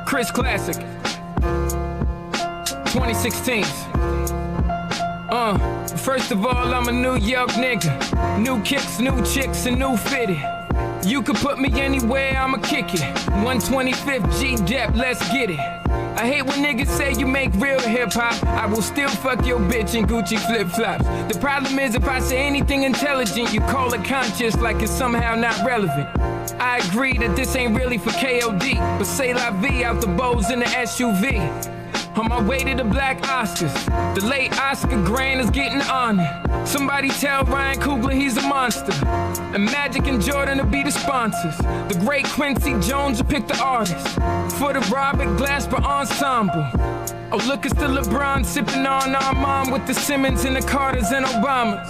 Chris Classic 2016. First of all, I'm a New York nigga. New kicks, new chicks, and new fitted. You could put me anywhere, I'ma kick it. 125th G-Dep, let's get it. I hate when niggas say you make real hip-hop. I will still fuck your bitch in Gucci flip-flops. The problem is if I say anything intelligent, you call it conscious like it's somehow not relevant. I agree that this ain't really for KOD, but say la vie out the bows in the SUV. On my way to the Black Oscars, the late Oscar Grant is getting honored. Somebody tell Ryan Coogler he's a monster. And Magic and Jordan will be the sponsors. The great Quincy Jones will pick the artist. For the Robert Glasper Ensemble. Oh, look, it's the LeBron sipping on Armand with the Simmons and the Carters and Obamas.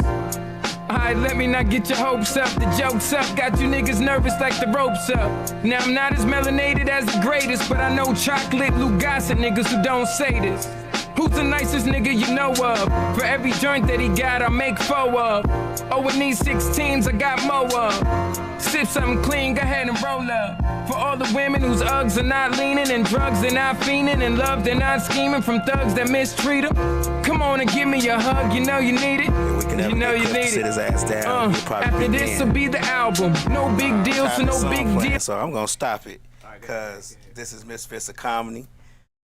Alright, let me not get your hopes up. The joke's up, got you niggas nervous like the rope's up. Now I'm not as melanated as the greatest, but I know chocolate Lou Gossett niggas who don't say this. Who's the nicest nigga you know of? For every joint that he got, I make four of. Oh, in these 16s, I got more of. Sip something clean, go ahead and roll up. For all the women whose Uggs are not leaning, and drugs they're not fiending, and love they're not scheming from thugs that mistreat them. Come on and give me a hug, you know you need it. You know you need it. His ass down. After this will be the album. No big deal, so no big deal. So I'm gonna stop it, cause this is Misfits of Comedy.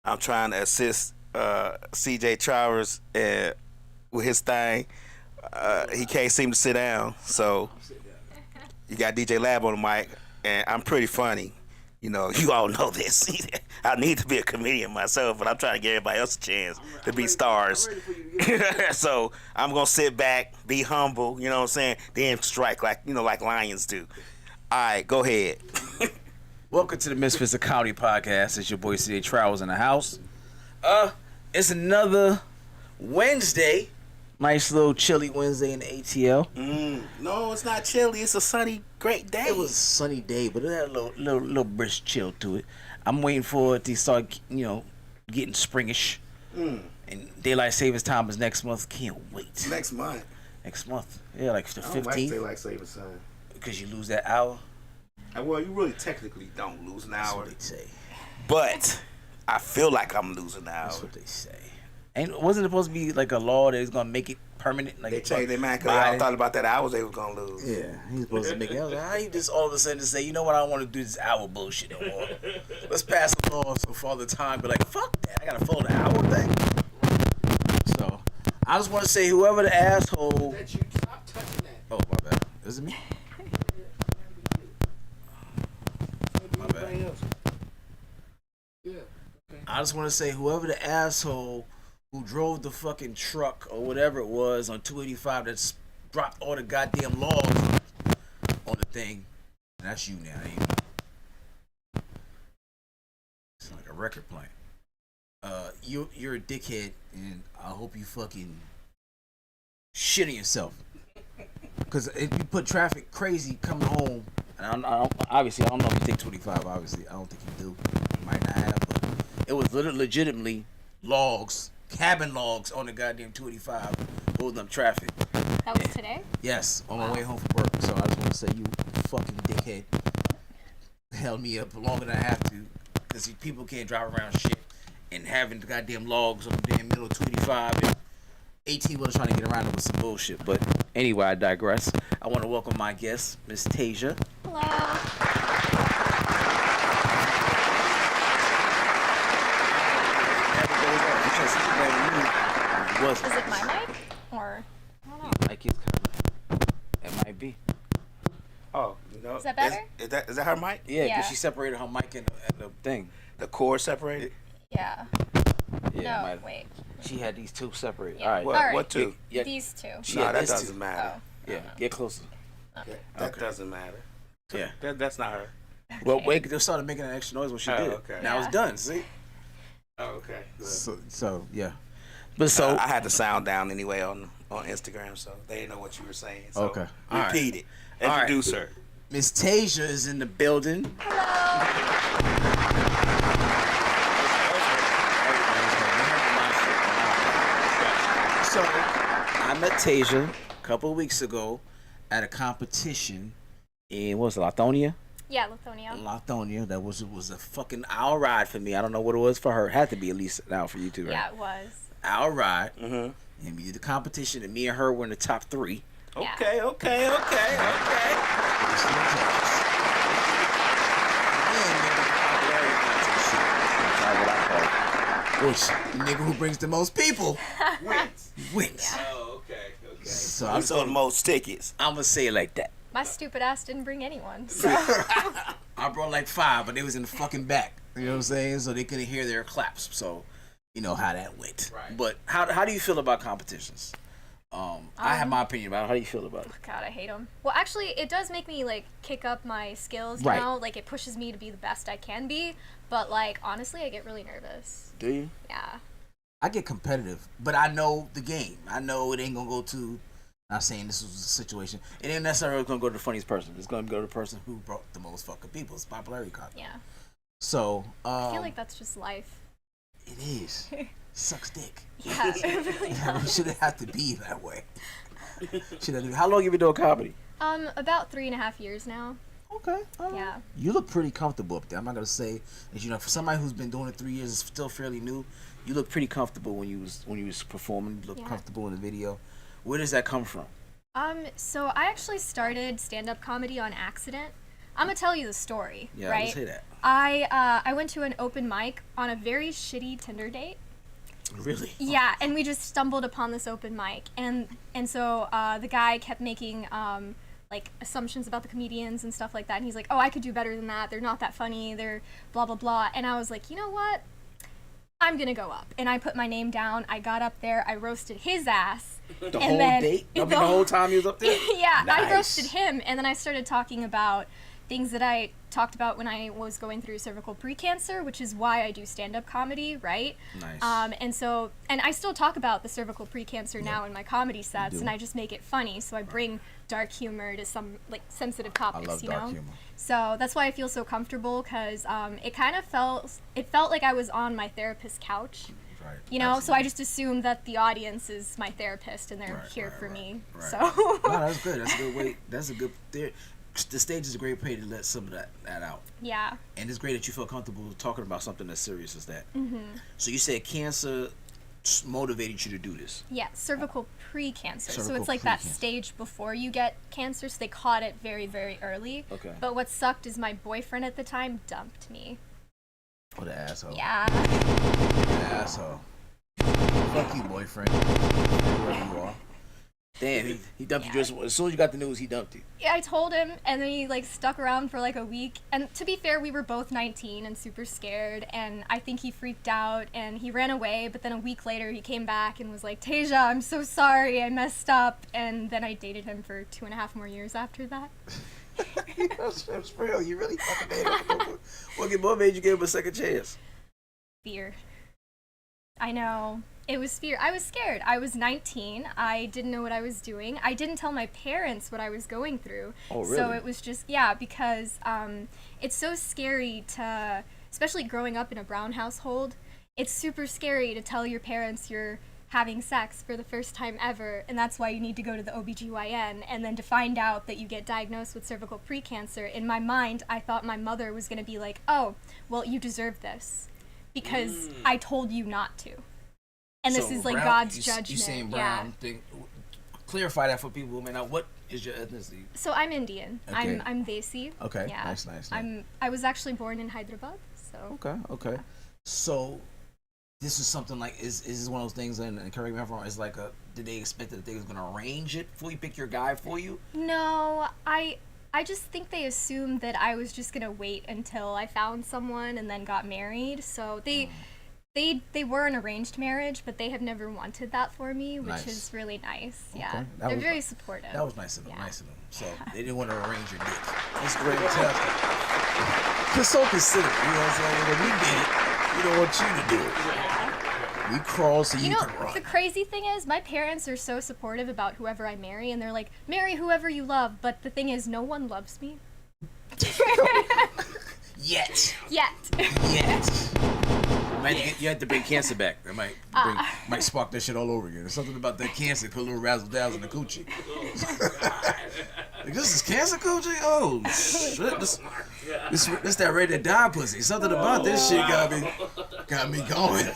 I'm trying to assist CJ Travers with his thing. He can't seem to sit down, so you got DJ Lab on the mic, and I'm pretty funny. You know, you all know this. I need to be a comedian myself, but I'm trying to give everybody else a chance to be stars. So I'm gonna sit back, be humble, you know what I'm saying, then strike like like lions do. All right, go ahead. Welcome to the Misfits of Comedy podcast. It's your boy CJ Travers in the house. It's another Wednesday. Nice little chilly Wednesday in the ATL. No, it's not chilly. It's a sunny, great day. It was a sunny day, but it had a little brisk chill to it. I'm waiting for it to start, getting springish. And daylight savings time is next month. Can't wait. Next month. Next month. Yeah, like the 15th. I don't like daylight savings time. Because you lose that hour. Well, you really technically don't lose an hour. That's what they say. But I feel like I'm losing an hour. That's what they say. And wasn't it supposed to be like a law that was gonna make it permanent? Like they changed their mind because they all thought about that hours they was gonna lose. Yeah, he's supposed to make it. I was like, how you just all of a sudden say, you know what, I don't want to do this hour bullshit no more. Let's pass a law so Father Time be like, fuck that, I gotta follow the hour thing. So I just want to say, whoever the asshole. That you stop touching that. Oh my bad. Is it me? My bad. Yeah. Okay. I just want to say, whoever the asshole who drove the fucking truck or whatever it was on 285 that dropped all the goddamn logs on the thing, that's you now, ain't it? It's like a record plant. You're a dickhead, and I hope you fucking shit on yourself. Because if you put traffic crazy coming home, and obviously I don't know if you take 25. Obviously, I don't think you do. You might not have, but it was legitimately logs. Cabin logs on the goddamn 285 holding up traffic. That was today? Yes, on my way home from work. So I just want to say, you fucking dickhead held me up longer than I have to, because people can't drive around shit and having the goddamn logs on the damn middle of 285 and 18 wheelers trying to get around it with some bullshit. But anyway, I digress. I want to welcome my guest, Miss Tasia. Hello. Is it my mic? Or I don't know. Mic is kind of. It might be. Oh, Is that better? Is that her mic? Yeah, Yeah. because she separated her mic and the thing. The cord separated? Yeah. Yeah, No, wait. She had these two separated. Yeah. All right. What? All right. What two? Yeah. These two. She No, had that this doesn't two. matter. Yeah, get closer. That doesn't matter. Yeah. That's not her. Well, wait, they started making an extra noise when she did. Okay. Now it's done. See. Oh, okay. Good. So yeah. But so I had the sound down anyway on Instagram, so they didn't know what you were saying. So Okay. All right. repeat it. All right. Introduce her. Miss Tasia is in the building. So I met Tasia a couple of weeks ago at a competition in what was it, Lithonia? Yeah, Lithonia. Lithonia. It was a fucking hour ride for me. I don't know what it was for her. It had to be at least an hour for you too, right? Yeah, it was. Hour ride. And we did the competition, and me and her were in the top 3. Yeah. Okay. Which the nigga who brings the most people wins. Oh, okay. So I sold the most tickets. I'm gonna say it like that. My stupid ass didn't bring anyone. So. I brought like 5, but they was in the fucking back. You know what I'm saying? So they couldn't hear their claps. So you know how that went. Right. But how do you feel about competitions? I have my opinion about it. How do you feel about it? God, I hate them. Well, actually, it does make me like kick up my skills. You know, like it pushes me to be the best I can be. But like honestly, I get really nervous. Do you? Yeah. I get competitive, but I know the game. I know it ain't gonna go to. Not saying this was a situation. It ain't necessarily gonna go to the funniest person. It's gonna go to the person who brought the most fucking people. It's popularity contest. Yeah. So I feel like that's just life. It is. Sucks dick. Yeah, it really does. It shouldn't have to be that way. How long you been doing comedy? About 3.5 years now. Okay. Yeah. You look pretty comfortable up there. I'm not gonna say, as you know, for somebody who's been doing it 3 years, it's still fairly new. You look pretty comfortable when you was performing. You look comfortable in the video. Where does that come from? So I actually started stand-up comedy on accident. I'm gonna tell you the story. Yeah, right? let's hear that. I went to an open mic on a very shitty Tinder date. Really? Yeah, and we just stumbled upon this open mic, and so the guy kept making like assumptions about the comedians and stuff like that, and he's like, oh, I could do better than that. They're not that funny. They're blah blah blah. And I was like, you know what? I'm gonna go up, and I put my name down. I got up there. I roasted his ass. The whole date? The whole time you was up there? Yeah, nice. I roasted him, and then I started talking about things that I talked about when I was going through cervical precancer, which is why I do stand-up comedy, right? Nice. And I still talk about the cervical precancer now in my comedy sets, and I just make it funny. So I bring dark humor to some like sensitive topics, I love dark humor. So that's why I feel so comfortable, because it kind of felt like I was on my therapist's couch. Right. You know, so I just assume that the audience is my therapist and they're here for me. Right. So. No, that's good. That's a good way. That's a good. The stage is a great way to let some of that out. Yeah. And it's great that you feel comfortable talking about something as serious as that. Mm-hmm. So you said cancer motivated you to do this. Yeah, cervical precancer. So Cervical it's like that stage before you get cancer. So they caught it very, very early. Okay. But what sucked is my boyfriend at the time dumped me. What an asshole. Yeah. What an asshole. Fuck you, boyfriend. Wherever you are. Damn, he dumped you just as soon as you got the news. He dumped you. Yeah, I told him, and then he like stuck around for like a week. And to be fair, we were both 19 and super scared, and I think he freaked out and he ran away. But then a week later, he came back and was like, "Tasia, I'm so sorry, I messed up." And then I dated him for 2.5 more years after that. That's real. You really fucking dated him. What made you give him a second chance? Fear. I know. It was fear. I was scared. I was 19. I didn't know what I was doing. I didn't tell my parents what I was going through. Oh, really? So it was just, because it's so scary to, especially growing up in a brown household, it's super scary to tell your parents you're having sex for the first time ever, and that's why you need to go to the OBGYN, and then to find out that you get diagnosed with cervical precancer. In my mind, I thought my mother was going to be like, "Oh, well, you deserve this because I told you not to." And this is like brown, God's judgment. You saying brown thing? Clarify that for people who may not. What is your ethnicity? So I'm Indian. Okay. I'm Desi. Okay. Yeah. Nice. I was actually born in Hyderabad. So. Okay. Yeah. So this is something like is this one of those things? And correct me if I'm wrong. Is like did they expect that they was gonna arrange it for you, pick your guy for you? No, I just think they assumed that I was just gonna wait until I found someone and then got married. So They were an arranged marriage, but they have never wanted that for me, which is really nice. Okay. Yeah, they're very supportive. That was nice of them. Yeah. Nice of them. So they didn't want to arrange your dick. That's great. Cause so considerate. You know what I'm saying? When we did it, we don't want you to do it. Yeah. We crawl so you know, can run. the crazy thing is, my parents are so supportive about whoever I marry, and they're like, marry whoever you love. But the thing is, no one loves me. Yet. Yet. You had to bring cancer back. That might spark that shit all over again. There's something about that cancer, put a little razzle dazzle in the coochie. Like, this is cancer coochie? Oh shit! This that ready to die pussy. Something about this shit got me going.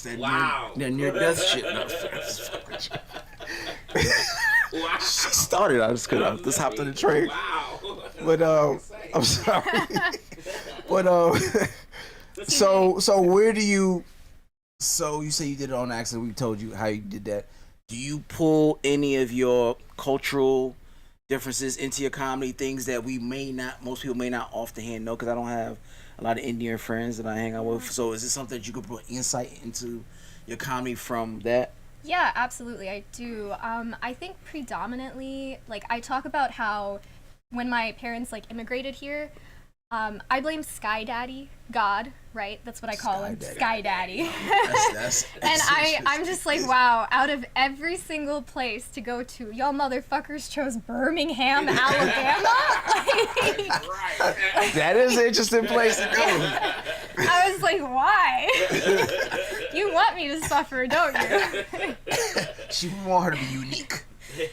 That near death shit. No, Wow. She started. I just hopped on the train. Wow. But I'm sorry. But so where do you? So you say you did it on accident. We told you how you did that. Do you pull any of your cultural differences into your comedy? Things that most people may not offhand know, because I don't have a lot of Indian friends that I hang out with. So is it something that you could put insight into your comedy from that? Yeah, absolutely, I do. I think predominantly, like, I talk about how when my parents, like, immigrated here, I blame Sky Daddy, God, right? That's what I call him, Sky Daddy. That's and I'm just like, wow, out of every single place to go to, y'all motherfuckers chose Birmingham, Alabama? That is an interesting place to go. I was like, why? You want me to suffer, don't you? She want her to be unique.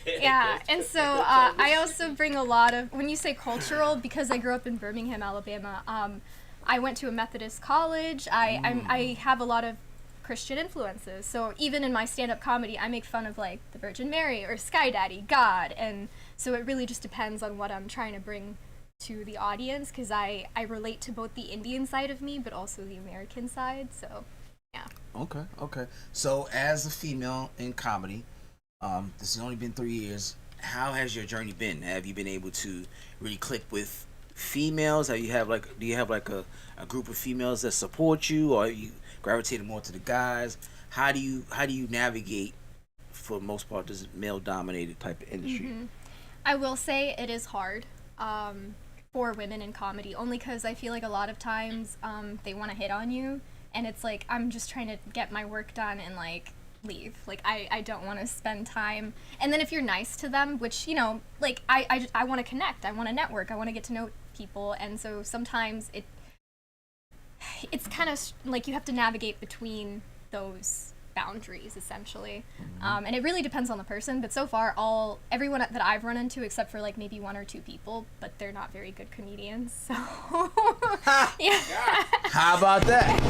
Yeah, and so I also bring a lot of, when you say cultural, because I grew up in Birmingham, Alabama, I went to a Methodist college. I have a lot of Christian influences. So even in my stand-up comedy, I make fun of, like, the Virgin Mary or Sky Daddy, God. And so it really just depends on what I'm trying to bring to the audience, because I relate to both the Indian side of me, but also the American side. So, yeah. Okay. So as a female in comedy, this has only been 3 years. How has your journey been? Have you been able to really click with females? Do you have like a group of females that support you, or are you gravitating more to the guys? How do you navigate, for the most part, this male dominated type of industry? Mm-hmm. I will say it is hard for women in comedy, only because I feel like a lot of times they want to hit on you, and it's like, I'm just trying to get my work done and, like, leave. Like, I don't want to spend time. And then if you're nice to them, which, you know, like, I want to connect, I want to network, I want to get to know people, and so sometimes it's kind of like you have to navigate between those boundaries, essentially. And it really depends on the person, but so far everyone that I've run into, except for, like, maybe 1 or 2 people, but they're not very good comedians, so yeah. How about that?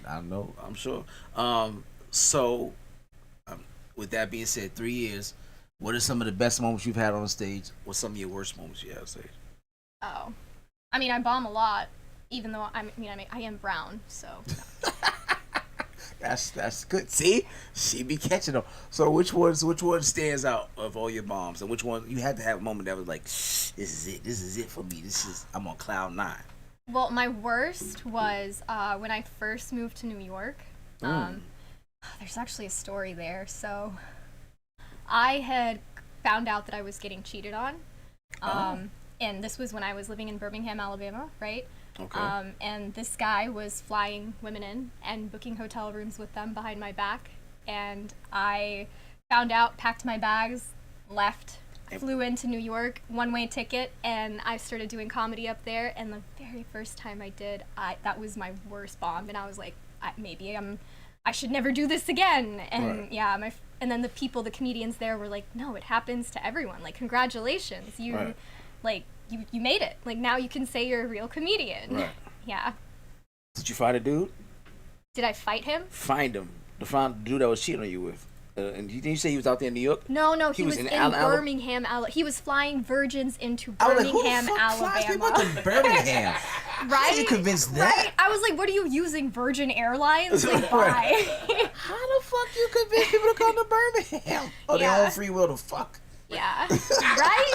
I know, I'm sure. So, with that being said, 3 years, what are some of the best moments you've had on stage? What's some of your worst moments you had on stage? Oh, I mean, I bomb a lot, even though I am brown, so. That's good. See, she be catching them. So which one stands out of all your bombs, and which one you had to have a moment that was like, this is it for me. I'm on cloud 9. Well, my worst was when I first moved to New York. There's actually a story there. So I had found out that I was getting cheated on. And this was when I was living in Birmingham, Alabama, right? Okay. And this guy was flying women in and booking hotel rooms with them behind my back. And I found out, packed my bags, left, flew into New York, one-way ticket, and I started doing comedy up there. And the very first time I did, that was my worst bomb. And I was like, I should never do this again. And right. yeah, and then the comedians there were like, no, it happens to everyone. Like, congratulations, you, right. like, you made it. Like, now you can say you're a real comedian. Right. Yeah. Did you find a dude? Did I fight him? Find him. The dude that was cheating on you with. And didn't you say he was out there in New York? No, he was in Birmingham, Alabama. He was flying virgins into I was Birmingham, like, who the fuck flies people Alabama. to Birmingham? Right? You convinced that? Right? I was like, what are you using, Virgin Airlines? Like, why? How the fuck you convince people to come to Birmingham? Oh, Yeah. their own free will to fuck. Yeah. Right?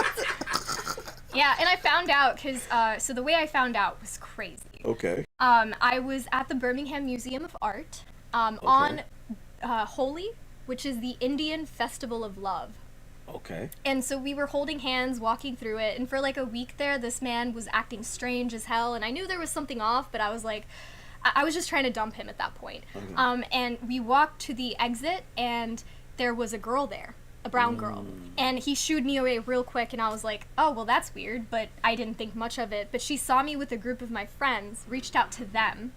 Yeah, and I found out, because, so the way I found out was crazy. Okay. I was at the Birmingham Museum of Art on Holi, which is the Indian Festival of Love. Okay. And so we were holding hands, walking through it, and for like a week there, this man was acting strange as hell, and I knew there was something off, but I was like, I was just trying to dump him at that point. Okay. And we walked to the exit, and there was a girl there. a brown girl. And he shooed me away real quick, and I was like, oh, well, that's weird, but I didn't think much of it. But she saw me with a group of my friends, reached out to them,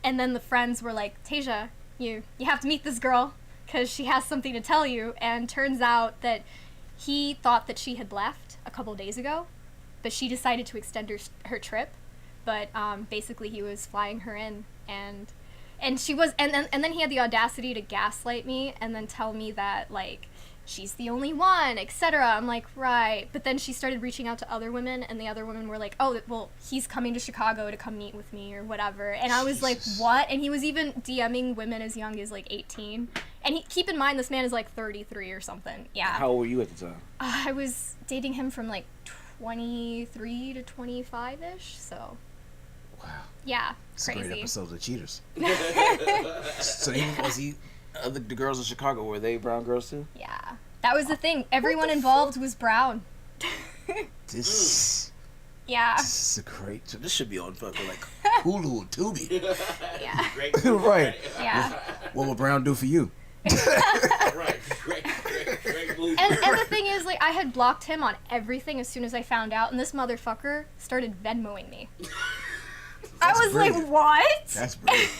and then the friends were like, Tasia, you have to meet this girl, because she has something to tell you. And turns out that he thought that she had left a couple days ago, but she decided to extend her trip. But basically he was flying her in, and she was, and then he had the audacity to gaslight me and then tell me that, like, she's the only one, etc. I'm like, right. But then she started reaching out to other women, and the other women were like, oh, well, he's coming to Chicago to come meet with me or whatever. And I was like, what? And he was even DMing women as young as like 18. And keep in mind, this man is like 33 or something. Yeah. How old were you at the time? I was dating him from like 23 to 25-ish, so. Wow. Yeah, It's crazy. a great episode of Cheaters. So the girls in Chicago, were they brown girls too? Yeah. That was the thing. Everyone involved was brown. This Yeah. is a great. This should be on fucking like Hulu or Tubi. Yeah. Right. Yeah. What will Brown do for you? Right. Great movie. And the thing is, like, I had blocked him on everything as soon as I found out, and this motherfucker started Venmoing me. I was brilliant. like, what? That's brilliant.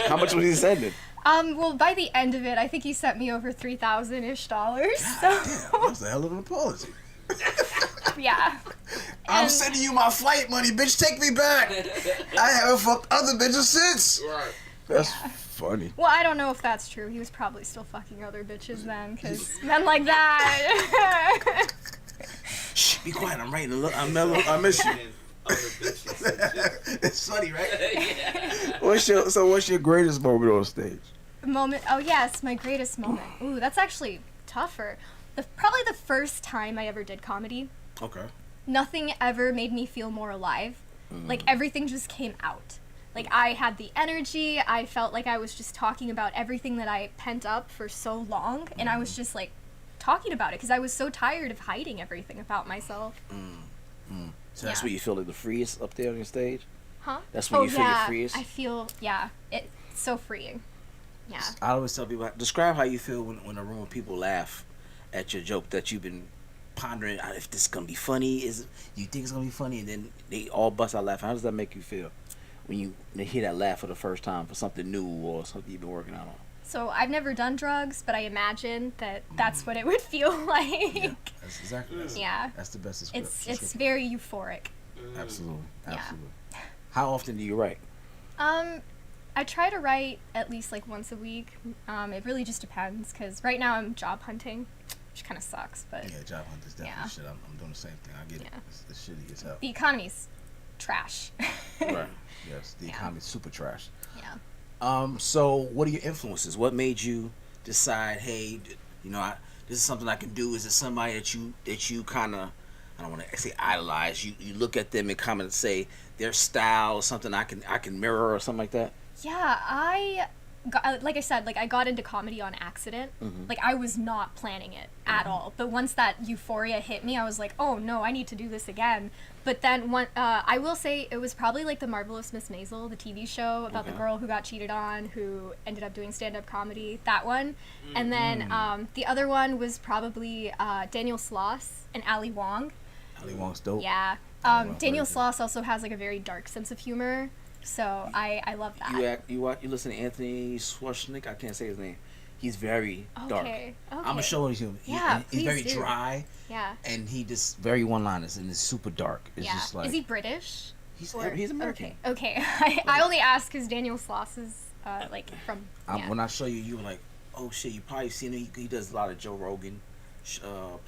How much was he sending? Well, by the end of it, I think he sent me over $3,000-ish. Damn, that was a hell of an apology. Yeah. I'm And- sending you my flight money, bitch. Take me back. I haven't fucked other bitches since. Right. That's funny. Well, I don't know if that's true. He was probably still fucking other bitches then, because men like that. Shh, be quiet. I'm writing. I miss you. And other bitches and shit. It's funny, right? Yeah. What's your greatest moment on stage? Moment. Oh, yes, my greatest moment. Ooh, that's actually tougher. Probably the first time I ever did comedy. Okay. Nothing ever made me feel more alive. Like, everything just came out. Like, I had the energy. I felt like I was just talking about everything that I pent up for so long, and I was just, like, talking about it because I was so tired of hiding everything about myself. So that's Yeah. where you feel like the freest up there on your stage? Huh? That's when you feel your yeah. freest? I feel, yeah, it's so freeing. Yeah. I always tell people, describe how you feel when a room of people laugh at your joke that you've been pondering if this is going to be funny. You think it's going to be funny, and then they all bust out laughing. How does that make you feel when they hear that laugh for the first time for something new or something you've been working out on? So I've never done drugs, but I imagine that that's what it would feel like. Yeah, that's exactly Yeah. That's the best It's very euphoric. Absolutely. Yeah. Absolutely. How often do you write? I try to write at least like once a week. It really just depends, because right now I'm job hunting, which kind of sucks, but Yeah, job hunt is definitely Yeah. shit. I'm doing the same thing. I get it. Yeah. It's shitty as hell. the economy's trash. Right. Yes, the Yeah. economy's super trash. Yeah. So what are your influences? What made you decide, hey, this is something I can do? Is it somebody that you kind of, I don't want to say idolize? You look at them and kind of say their style is something I can mirror or something like that. Yeah, like I said, like I got into comedy on accident. Like I was not planning it at all. But once that euphoria hit me, I was like, oh no, I need to do this again. But then I will say it was probably like The Marvelous Miss Maisel, the TV show about the girl who got cheated on, who ended up doing stand-up comedy, that one. And then the other one was probably Daniel Sloss and Ali Wong. Ali Wong's dope. Yeah. Wong's Daniel very good. Sloss also has like a very dark sense of humor. So I love that. You listen to Anthony Schwarzenegger. I can't say his name. He's very dark. Okay. I'm gonna show it to you. Yeah, He's very please do. dry, Yeah. and he just very one-liners, and it's super dark. It's Yeah. just like Is he British? he's Or- American. Okay. I only ask because Daniel Sloss is like from. Yeah. When I show you, you were like, oh shit, you probably seen him. He does a lot of Joe Rogan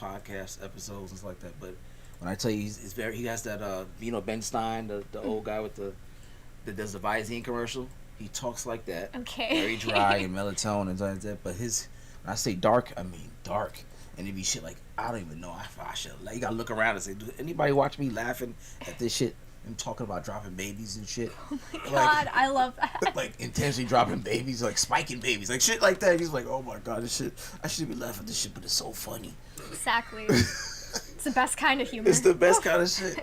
podcast episodes and stuff like that. But when I tell you, he's very, he has that Ben Stein, the old guy with that does the Visine commercial. He talks like that. Okay. Very dry and melatonin and stuff like that. But when I say dark, I mean dark. And it'd be shit like, I don't even know if I should. Like, you gotta look around and say, do anybody watch me laughing at this shit? I'm talking about dropping babies and shit. Oh my god, I love that. Like intentionally dropping babies, like spiking babies, like shit like that. He's like, oh my god, this shit. I should be laughing at this shit, but it's so funny. Exactly. It's the best kind of humor. It's the best kind of shit.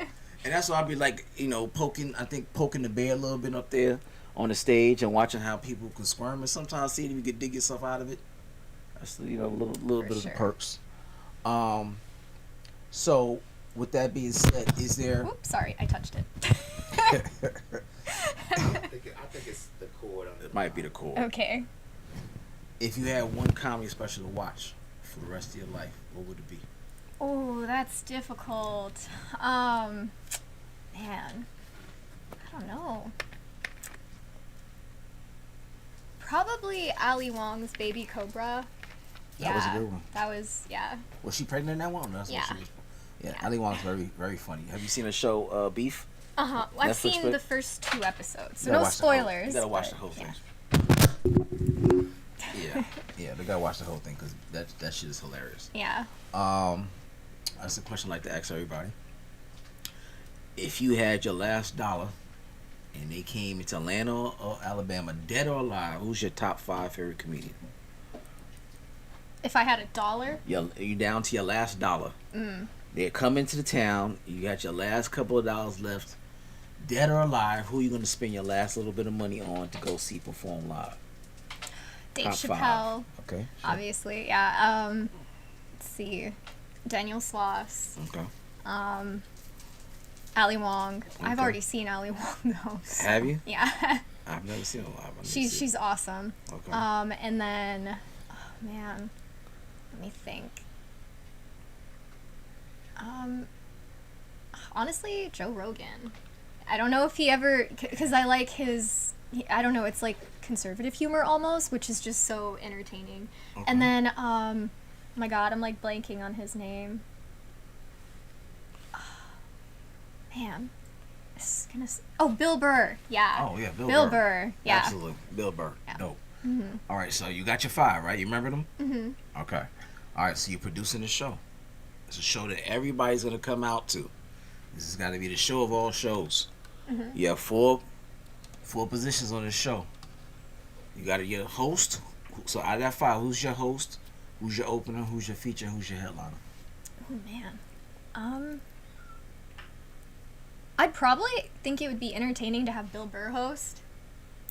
And that's why I'd be like, poking the bear a little bit up there on the stage and watching how people can squirm, and sometimes seeing if you can dig yourself out of it. That's a little For bit of the sure. perks. So with that being said, is there? Oops, sorry, I touched it. I think it's the cord on It might be the core. Okay. If you had one comedy special to watch for the rest of your life, what would it be? Oh, that's difficult. Man, I don't know. Probably Ali Wong's Baby Cobra. That was a good one. That was, yeah. Was she pregnant in that one? That's Yeah. What she was. Yeah, Ali Wong's very, very funny. Have you seen the show Beef? Uh-huh. I've Netflix seen pick? the first 2 episodes, so You gotta no watch the whole- spoilers. You gotta watch the but, whole yeah. thing. Yeah, they gotta watch the whole thing because that shit is hilarious. Yeah. That's a question I like to ask everybody. If you had your last dollar and they came into Atlanta or Alabama, dead or alive, who's your top 5 favorite comedian? If I had $1, You down to your last dollar. They come into the town. You got your last couple of dollars left. Dead or alive, who you gonna spend your last little bit of money on to go see perform live? Dave Top Chappelle, 5. Okay. Sure. obviously. Yeah. Let's see. Daniel Sloss. Okay. Ali Wong. I've Okay. already seen Ali Wong though. So, Have you? yeah. I've never seen her live. I need to she's see she's awesome. it. Okay. And then, oh man, let me think. Honestly, Joe Rogan. I don't know if he ever, because I like his. I don't know. It's like conservative humor almost, which is just so entertaining. Okay. And then, oh my God, I'm like blanking on his name. Man, Bill Burr. Yeah. Oh yeah, Bill Burr. Yeah. Absolutely, Bill Burr. Yeah. Dope. All right, so you got your 5, right? You remember them? Mm-hmm. Okay. All right, so you're producing this show. It's a show that everybody's gonna come out to. This has got to be the show of all shows. You have four positions on this show. You got your host. So out of that 5, who's your host? Who's your opener? Who's your feature? Who's your headliner? Oh man. I'd probably think it would be entertaining to have Bill Burr host.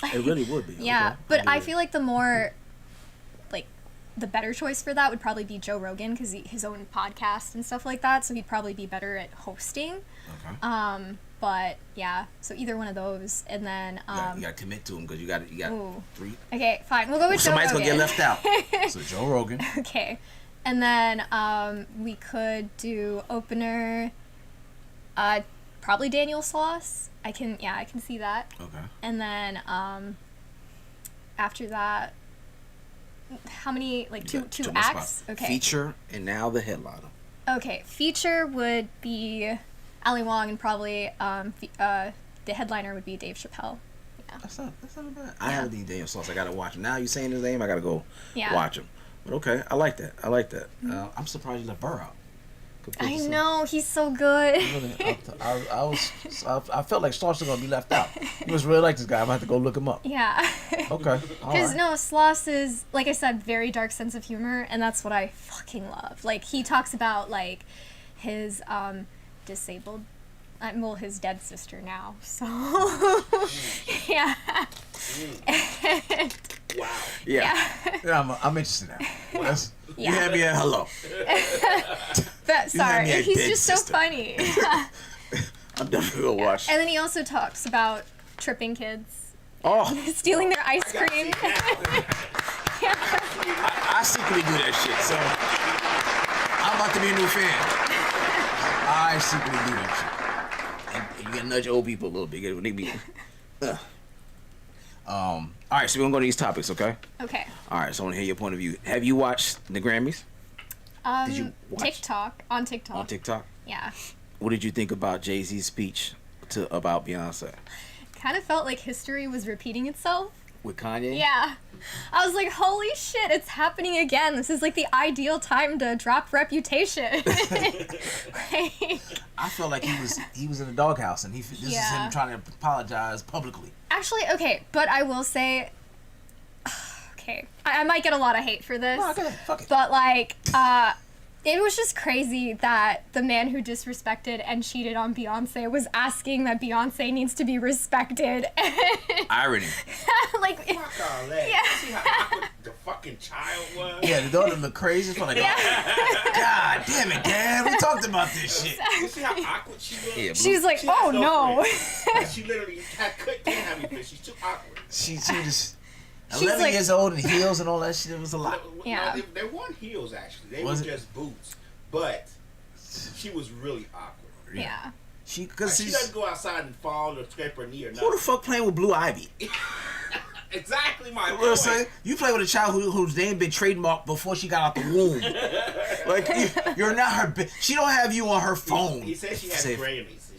It really would be. Yeah, Okay. but I feel like the better choice for that would probably be Joe Rogan because his own podcast and stuff like that. So he'd probably be better at hosting. Okay. But yeah, so either one of those, and then you got to commit to him because you got Ooh. 3. Okay, fine. We'll go with Somebody's Joe gonna Rogan. get left out. So Joe Rogan. Okay, and then we could do opener. Probably Daniel Sloss. I can see that. Okay. And then after that, how many, like two Too much acts? spots. Okay. Feature and now the headliner. Okay, feature would be Ali Wong, and probably the headliner would be Dave Chappelle. That's not bad. I haven't seen Daniel Sloss. I gotta watch him. Now you saying his name, I gotta go Yeah. watch him. But okay, I like that. I'm surprised you left Burr out. I know, he's so good. I felt like Sloss was gonna be left out. He was really like this guy. I'm gonna have to go look him up. Yeah. Okay. All Because right. no, Sloss is, like I said, very dark sense of humor, and that's what I fucking love. Like, he talks about like his disabled, his dead sister now. So yeah. Wow. Yeah. I'm interested now. That's, Yeah. You had me at hello. But You had me sorry, a he's dead just sister. so funny. I'm definitely gonna watch. And then he also talks about tripping kids, Oh, stealing their ice cream. I secretly do that shit. So I'm about to be a new fan. I secretly do that shit. And you gotta nudge old people a little bit when they be. All right, so we're gonna go to these topics, okay? Okay. All right, so I want to hear your point of view. Have you watched the Grammys Did you watch- TikTok. On TikTok. on TikTok? Yeah. What did you think about Jay-Z's speech about Beyonce Kind of felt like history was repeating itself. with Kanye? Yeah. I was like, holy shit, it's happening again. This is like the ideal time to drop Reputation. Like, I felt like he was in the doghouse, and this is Yeah. him trying to apologize publicly. actually, okay, but I will say, okay, I might get a lot of hate for this. No, go ahead, fuck it. But like, it was just crazy that the man who disrespected and cheated on Beyonce was asking that Beyonce needs to be respected. Irony. Like, Fuck all that. Yeah. See how awkward the fuck fucking child was. Yeah, the daughter looked crazy. For like, God damn it, Dad. We talked about this shit. You see how awkward she was? Yeah, She's like, She has oh no. friends. She literally can't have any friends. She's too awkward. She just She's 11 like- years old and heels and all that shit. It was a lot. Yeah. No, they weren't heels actually. They Was were it? just boots. But she was really awkward. Yeah. She Like, cause she she's, doesn't go outside and fall or scrape her knee or who nothing. the fuck playing with Blue Ivy? Exactly my You know what I'm point. saying? You play with a child whose name been trademarked before she got out the womb. Like you're not her. She don't have you on her phone. He said she has Say- Grammys.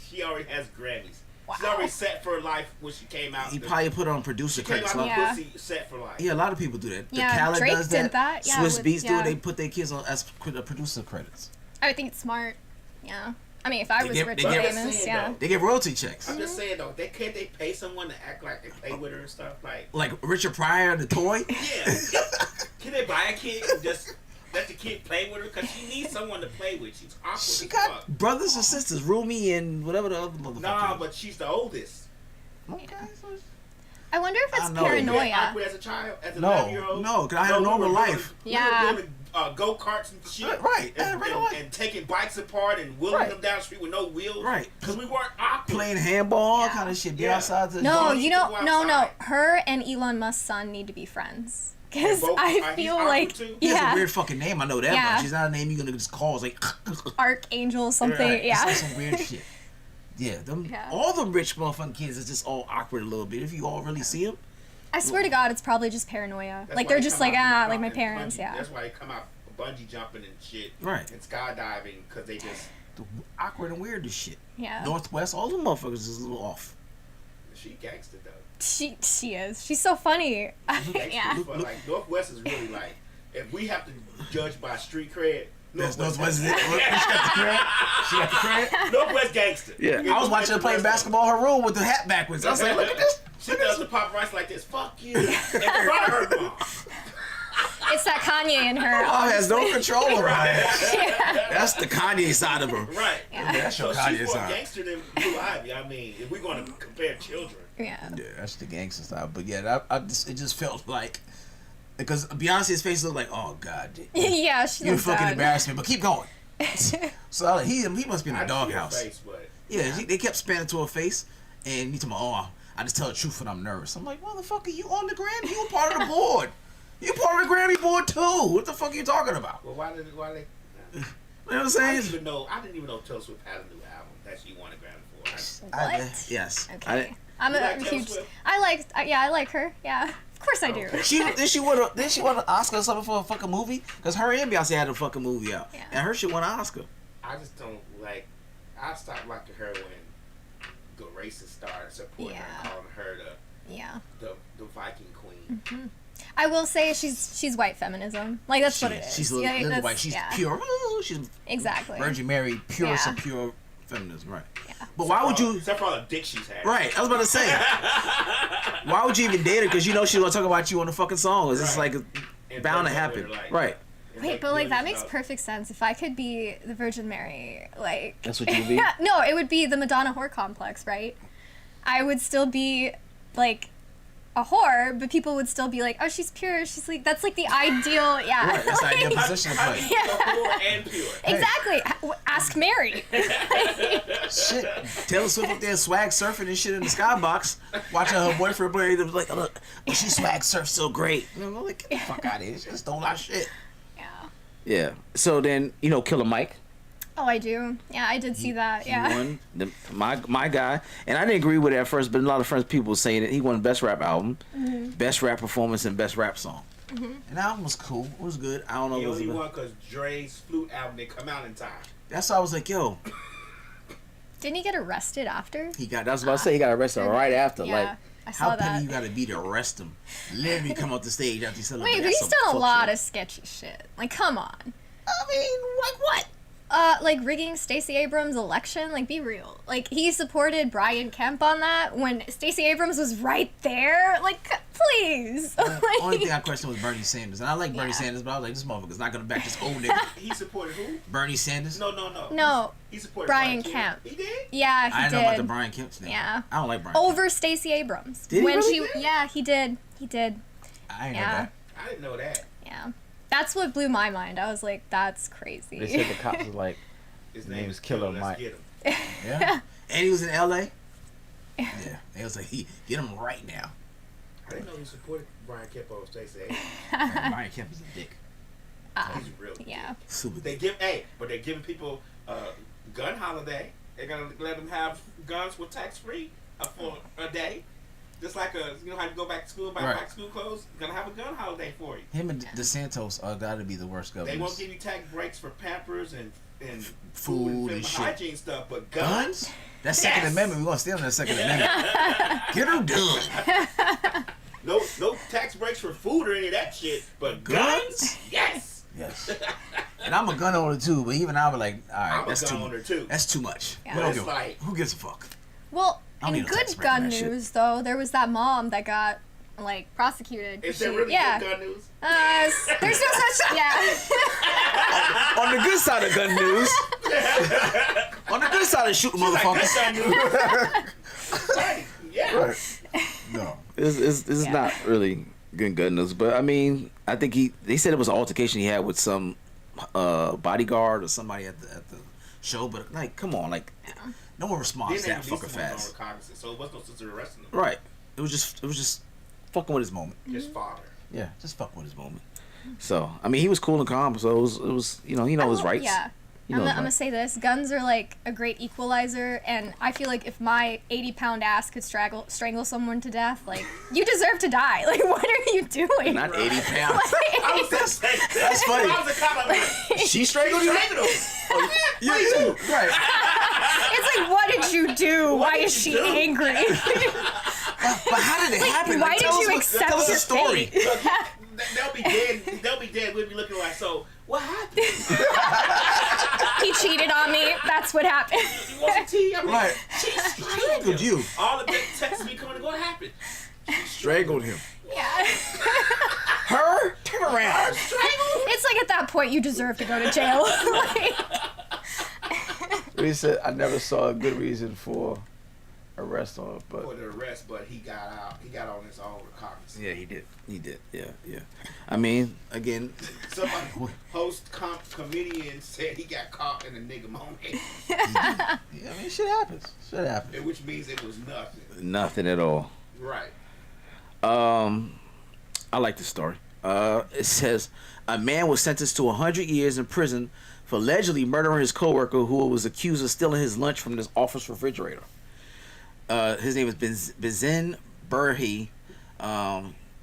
She already has Grammys. She's Wow. already set for life when she came out. He probably put on producer She came credits. out Like, Yeah. pussy set for life. yeah, a lot of people do that. The Yeah, Khaled Drake does did that. that, yeah, Swiss with- Beats do yeah. it. They put their kids on as producer credits. I would think it's smart. Yeah. I mean, if I They was give- rich they and give- famous, Saying, yeah. though, They get royalty checks. I'm just saying though, can't they pay someone to act like they play with her and stuff? Like, Like Richard Pryor, the toy. yeah. Can they buy a kid and just let the kid play with her? Because she needs someone to play with. She's awkward She as got fuck. brothers and sisters, Rumi and whatever the other motherfucker. Nah, but she's the oldest. Okay, so I wonder if I it's know. You been paranoia. awkward as a child, as an No, 11-year-old? no, 'cause I had a we normal were life. Yeah. We were doing go-karts and shit. Right, I had a And, regular and, life. and taking bikes apart and wheeling Right. them down the street with no wheels. Right. Because we weren't awkward. playing handball, all Yeah. kind of shit. Be Yeah. outside to No, She you can don't. go No. outside. Her and Elon Musk's son need to be friends. Because Both- I he's feel awkward like, too? He has a yeah, weird fucking name. I know that, Yeah. but she's not a name you're gonna just call. It's like Archangel something. Right. It's Yeah. like some weird shit. Yeah, them Yeah. all the rich motherfucking kids is just all awkward a little bit. If you all really see them, I swear to God, it's probably just paranoia. That's Like why they're they just come like out like my and parents. bungee- Yeah. That's why they come out bungee jumping and shit. Right. And skydiving because they just the awkward and weird as shit. Yeah. Northwest, all the motherfuckers is a little off. she gangster though. She is. She's so funny. Gangster Yeah. as fuck. Like Northwest is really like if we have to judge by street cred. That's Northwest, Northwest. She got the cred. She got the cred. Northwest gangster. Yeah, I was watching her play basketball in her room with the hat backwards. I was like, look at this. She does the paparazzi like this. Fuck you. In front of her mom. It's that Kanye in her. Oh, has no control over her. Yeah. That's the Kanye side of her. Right. Yeah. That's your So Kanye she's more side. gangster than Blue Ivy. I mean, if we're going to compare children. Yeah. Yeah, that's the gangster style. But yeah, it just felt like because Beyonce's face looked like, oh god, Yeah. She you looks fucking bad. embarrassment. But keep going. So I was like, he must be in I a didn't see her doghouse. face, but Yeah, they kept spanning to her face, and he told me, oh, I just tell the truth when I'm nervous. I'm like, motherfucker, you on the Grammy? You a part of the board? You part of the Grammy board too? What the fuck are you talking about? well, why they? You know what I'm I saying? didn't even know Taylor Swift had a new album that she won a Grammy for. What? Yes. Okay. I'm You a like Taylor huge. Swift? I like her. Yeah. Of course I do. She won an Oscar or something for a fucking movie? Because her and Beyonce had a fucking movie out. Yeah. And her shit won an Oscar. I just don't like. I stopped liking her when the racists started supporting her, Yeah. calling her Yeah. the Viking Queen. I will say she's white feminism. Like that's what it is. She's Yeah, little that's- white. She's yeah. pure. Ooh, she's Exactly. Virgin Mary, purest Yeah. of pure feminism, right? Yeah. But why would you? Except for all the dick she's had. Right, I was about to say. Why would you even date her? Because you know she's gonna talk about you on the fucking song. It's just Right. like And bound to break up happen, with her, like- right? and Wait, make but like that millions makes of perfect sense. If I could be the Virgin Mary, like That's what you would be? Yeah, no, it would be the Madonna whore complex, right? I would still be like a whore, but people would still be like, "Oh, she's pure." She's like, that's like the ideal, yeah. Right, that's the ideal Like, position to play. Yeah. Pure and pure. Exactly. Ask Mary. Shit, Taylor Swift up there swag surfing and shit in the skybox, watching her boyfriend play. Them like, look, but she swag surfs so great. You know, like, get the fuck out of here. She just stole our shit. Yeah. Yeah. So then, Killer Mike. Oh, I do. Yeah, I did see that. He Yeah. won my guy, and I didn't agree with it at first, but a lot of friends, people were saying that he won best rap album, best rap performance, and best rap song. And the album was cool. It was good. I don't know. He If it was only won because Dre's flute album didn't come out in time. That's why I was like, yo, Didn't he get arrested after? he got. That's what I say. He got arrested right after. Yeah, Like, I saw how that. petty you got to be to arrest him? Literally come off the stage after he said, Wait, but he's done a lot of sketchy shit. Like, come on. I mean, like what? Like rigging Stacey Abrams' election. Like, be real. Like, he supported Brian Kemp on that when Stacey Abrams was right there. Like, please. The only thing I questioned was Bernie Sanders, and I like Bernie Yeah. Sanders, but I was like, this motherfucker's not gonna back this old nigga. He supported who? Bernie Sanders. No. No. He supported Brian Kemp. He did? Yeah, I he didn't know about the did. Brian Kemp thing. Yeah. I don't like Brian. Kemp. Over Stacey Abrams. Did he when really? Yeah, he did. He did. I ain't know Yeah. that. I I didn't know that. Yeah. That's what blew my mind. I was like, that's crazy. They said the cops was like, His name name is is Killer Killer. Mike. Let's get him. Yeah. And he was in L.A. Yeah. He was like, get him right now. I didn't know he supported Brian Kemp on Stacey Abrams. Brian Kemp is a dick. He's real. Yeah. Super They dick. but they're giving people gun holiday. They're gonna let them have guns with tax free for a day. Just like how you go back to school, buy back to school clothes. Gonna have a gun holiday for you. Him and DeSantos are got to be the worst governors. They won't give you tax breaks for Pampers and Food and shit. hygiene stuff, but guns? That Second Yes. Amendment, we're going to stay on that Second Amendment. Get them done. No tax breaks for food or any of that shit, but guns? Yes. Yes. And I'm a gun owner too, but even I was like, all right, I'm a gun owner too. That's too much. Yeah. We don't But give it's a- like- who gives a fuck? Well, I don't in need no tax good break on gun that shit. news, though, there was that mom that got, like, prosecuted. Is She- there really yeah. good gun news? There's no such, yeah. On the good side of gun news. On the good side of shooting motherfuckers. Gun news. Right. Yeah. Right. No. this is Yeah. not really good news. But I mean, I think they said it was an altercation he had with some bodyguard or somebody at the Show, but like, come on, like, no one responds Then that they released fucking him on fast. recognizance, so it wasn't no sense of arresting him. Right. It was just fucking with his moment. Just fodder. Yeah, just fuck with his moment. So I mean, he was cool and calm. So it was he know his rights. Yeah. He I'm knows gonna rights. say this: guns are like a great equalizer, and I feel like if my 80-pound ass could strangle someone to death, like you deserve to die. Like, what are you doing? Not 80 pounds. I was just saying, That's funny. I was a cop. I'm like, She strangled you? strangled him. Yeah, right. It's like, what did you do? Why is she you do? angry? But how did it happen? why Like, did tell you us accept tell us the your story. fate? Look, they'll be dead. They'll be dead. We'll be looking like, so what happened? He cheated on me. That's what happened. You want some tea? I mean, Right. she Strangled you. All the big texts be coming to go. What happened? Strangled him. Yeah. Her? Turn around. It's like at that point you deserve to go to jail. Like, He said I never saw a good reason for arrest on it, but For the arrest, but he got out. He got on his own recognizance. Yeah, he did. He did. yeah. I mean, Again, Somebody comedian said he got caught in a nigga moment, yeah, I mean, shit happens. Shit happens. which means it was nothing. nothing at all. Right. I like this story. It says a man was sentenced to 100 years in prison for allegedly murdering his coworker who was accused of stealing his lunch from his office refrigerator. His name is Benzen Burhi.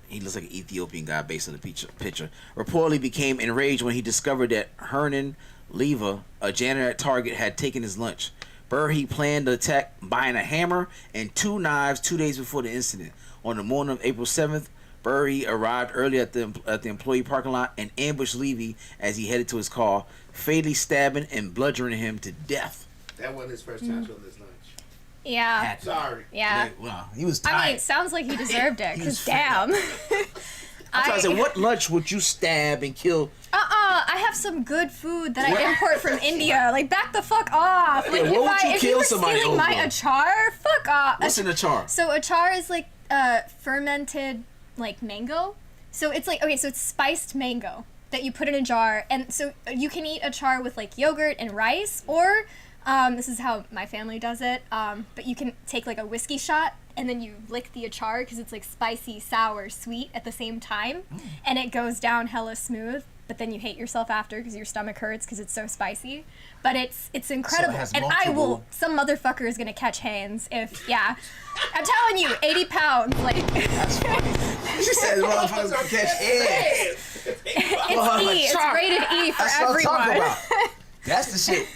He looks like an Ethiopian guy based on the picture. Reportedly became enraged when he discovered that Hernan Leva, a janitor at Target, had taken his lunch. Burhi planned the attack buying a hammer and 2 knives 2 days before the incident. On the morning of April 7th, Burhi arrived early at the employee parking lot and ambushed Levy as he headed to his car, fatally stabbing and bludgeoning him to death. That wasn't his first time stealing his lunch. yeah. Sorry. Yeah. Well, he was tired. I mean, it sounds like he deserved it, He was because damn. I said, what lunch would you stab and kill? I have some good food that I import from India. Like, back the fuck off. Like, Yeah, what would you if kill you were somebody stealing my over? achar, fuck off. What's in the char? So achar is like fermented like mango. So it's like, okay, so it's spiced mango that you put in a jar, and so you can eat achar with like yogurt and rice, or this is how my family does it. But you can take like a whiskey shot and then you lick the achar because it's like spicy, sour, sweet at the same time, and it goes down hella smooth. But then you hate yourself after because your stomach hurts because it's so spicy. But it's incredible, has and I will. multiple- Some motherfucker is gonna catch hands if I'm telling you, 80 pounds. Like She said motherfuckers gonna catch eggs. it's E. It's rated E for That's what I'm talking everyone. about. That's the shit.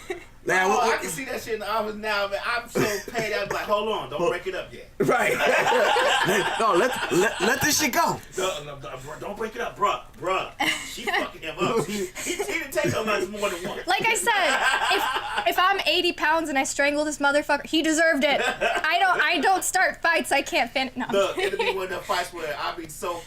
Now, Oh, I what, can see that shit in the office now, man. I'm so paid. I'm like, hold on, don't break it up yet. right. No, let this shit go. No, don't break it up, bruh. She fucking him up. He didn't take her lunch more than once. Like I said, if I'm 80 pounds and I strangle this motherfucker, he deserved it. I don't start fights I can't finish. No. Look, it'll be one of the fights where I'll be so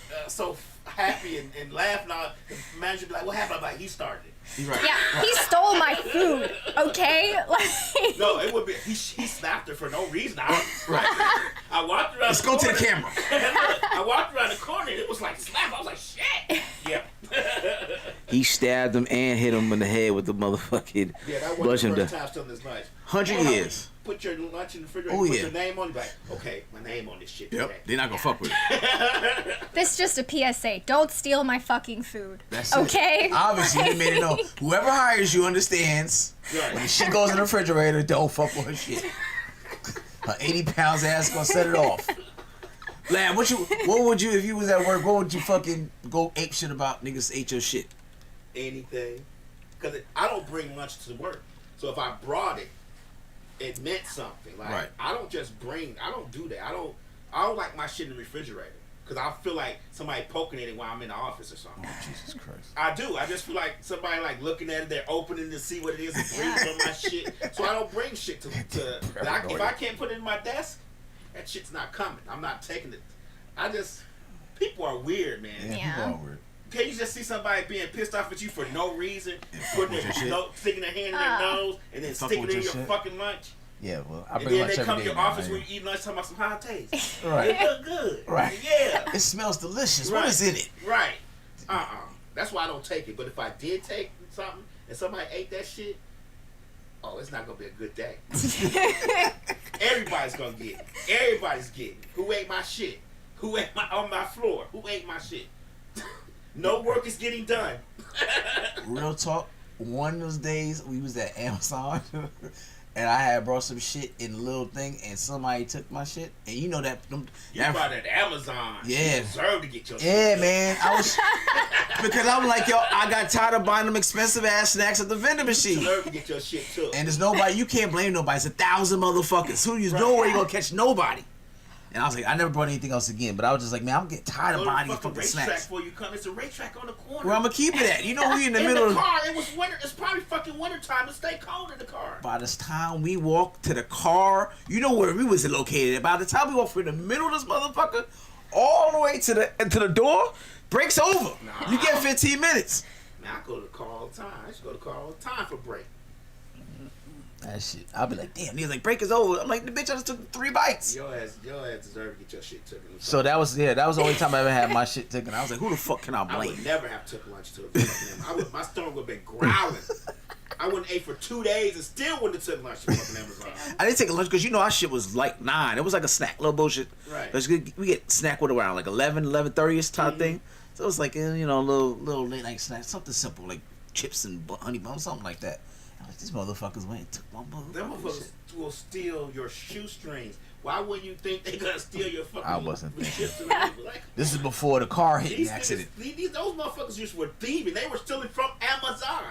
happy and laughing. The manager be like, "What happened?" I'm like, "He started it." Right. Yeah, he stole my food. Okay, like. No, it would be he slapped her for no reason. I walked around. Let's go to the camera. I walked around the corner and it was like slap. I was like, "Shit." Yeah. He stabbed him and hit him in the head with the motherfucking Yeah, that bludgeon. wasn't the first time stealing his lunch. 100 years. Put your lunch in the refrigerator. Oh, Put yeah. your name on it. Like, okay, my name on this shit. Yep. Today. They're not gonna fuck with it. This is just a PSA. Don't steal my fucking food. That's it. Okay? Obviously, they made it known. Whoever hires you understands. Right. When the shit goes in the refrigerator, don't fuck with her shit. Her 80 pounds ass gonna set it off. Lamb, what would you, if you was at work, what would you fucking go ape shit about niggas ate your shit? Anything. Because I don't bring lunch to work. So if I brought it, it meant something. Like, Right. I don't do that. I don't like my shit in the refrigerator. Because I feel like somebody poking at it while I'm in the office or something. Oh, Jesus Christ. I do. I just feel like somebody like looking at it, they're opening to see what it is and breathing on my shit. So I don't bring shit to if I can't put it in my desk, that shit's not coming. I'm not taking it. People are weird, man. Yeah. People are weird. Can you just see somebody being pissed off at you for no reason, putting with your shit. sticking their hand in their nose, and then Fuck sticking with it in your your shit. fucking lunch? Yeah, well, I And bring then lunch they come every to day. your office man. when you eat lunch talking about some high taste. Right. It look good. Right. Yeah. It smells delicious. Right. What is in it? Right. That's why I don't take it. But if I did take something and somebody ate that shit, oh, it's not gonna be a good day. Everybody's gonna get it. Everybody's getting it. Who ate my shit? Who ate on my floor? Who ate my shit? No work is getting done. Real talk. One of those days we was at Amazon and I had brought some shit in a little thing and somebody took my shit and you know that You bought it at Amazon. Yeah. You deserve to get your shit. yeah, man. I was because I'm like, yo, I got tired of buying them expensive ass snacks at the vending You machine. deserve to get your shit too. And there's nobody, you can't blame nobody. It's 1,000 motherfuckers. Who you know where you gonna catch nobody. And I was like, I never brought anything else again. But I was just like, man, I'm getting tired of Go to buying the these fucking racetrack snacks. before you come. It's a racetrack on the corner. Where I'm gonna keep it at? You know, we in the in middle the of. car. It was winter. It's probably fucking winter time. It stay cold in the car. By the time we walked to the car, you know where we was located at. By the time we walked from the middle of this motherfucker all the way to the door, break's over. Nah. You get 15 minutes. Man, I go to the car all the time. I used to go to the car all the time for break. That shit. I'll be like, damn. He's like, break is over. I'm like, the bitch, I just took 3 bites. Your ass deserve to get your shit taken. So that was the only time I ever had my shit taken. I was like, who the fuck can I I blame? would never have took lunch to a fucking my stomach would have been growling. I wouldn't ate for 2 days and still wouldn't have took lunch to fucking Amazon. I didn't take a lunch because you know our shit was like 9. It was like a snack, little bullshit. Right. We get snack with around like 11, 11:30ish type thing. So it was like a little late night snack, something simple like chips and honey buns, something like that. I was like, these motherfuckers went and took my Them motherfucking motherfuckers shit. will steal your shoestrings. Why wouldn't you think they gonna steal your fucking I wasn't chips and everything? Like, This is before the car hit the these accident. niggas, those motherfuckers just were thieving. They were stealing from Amazon.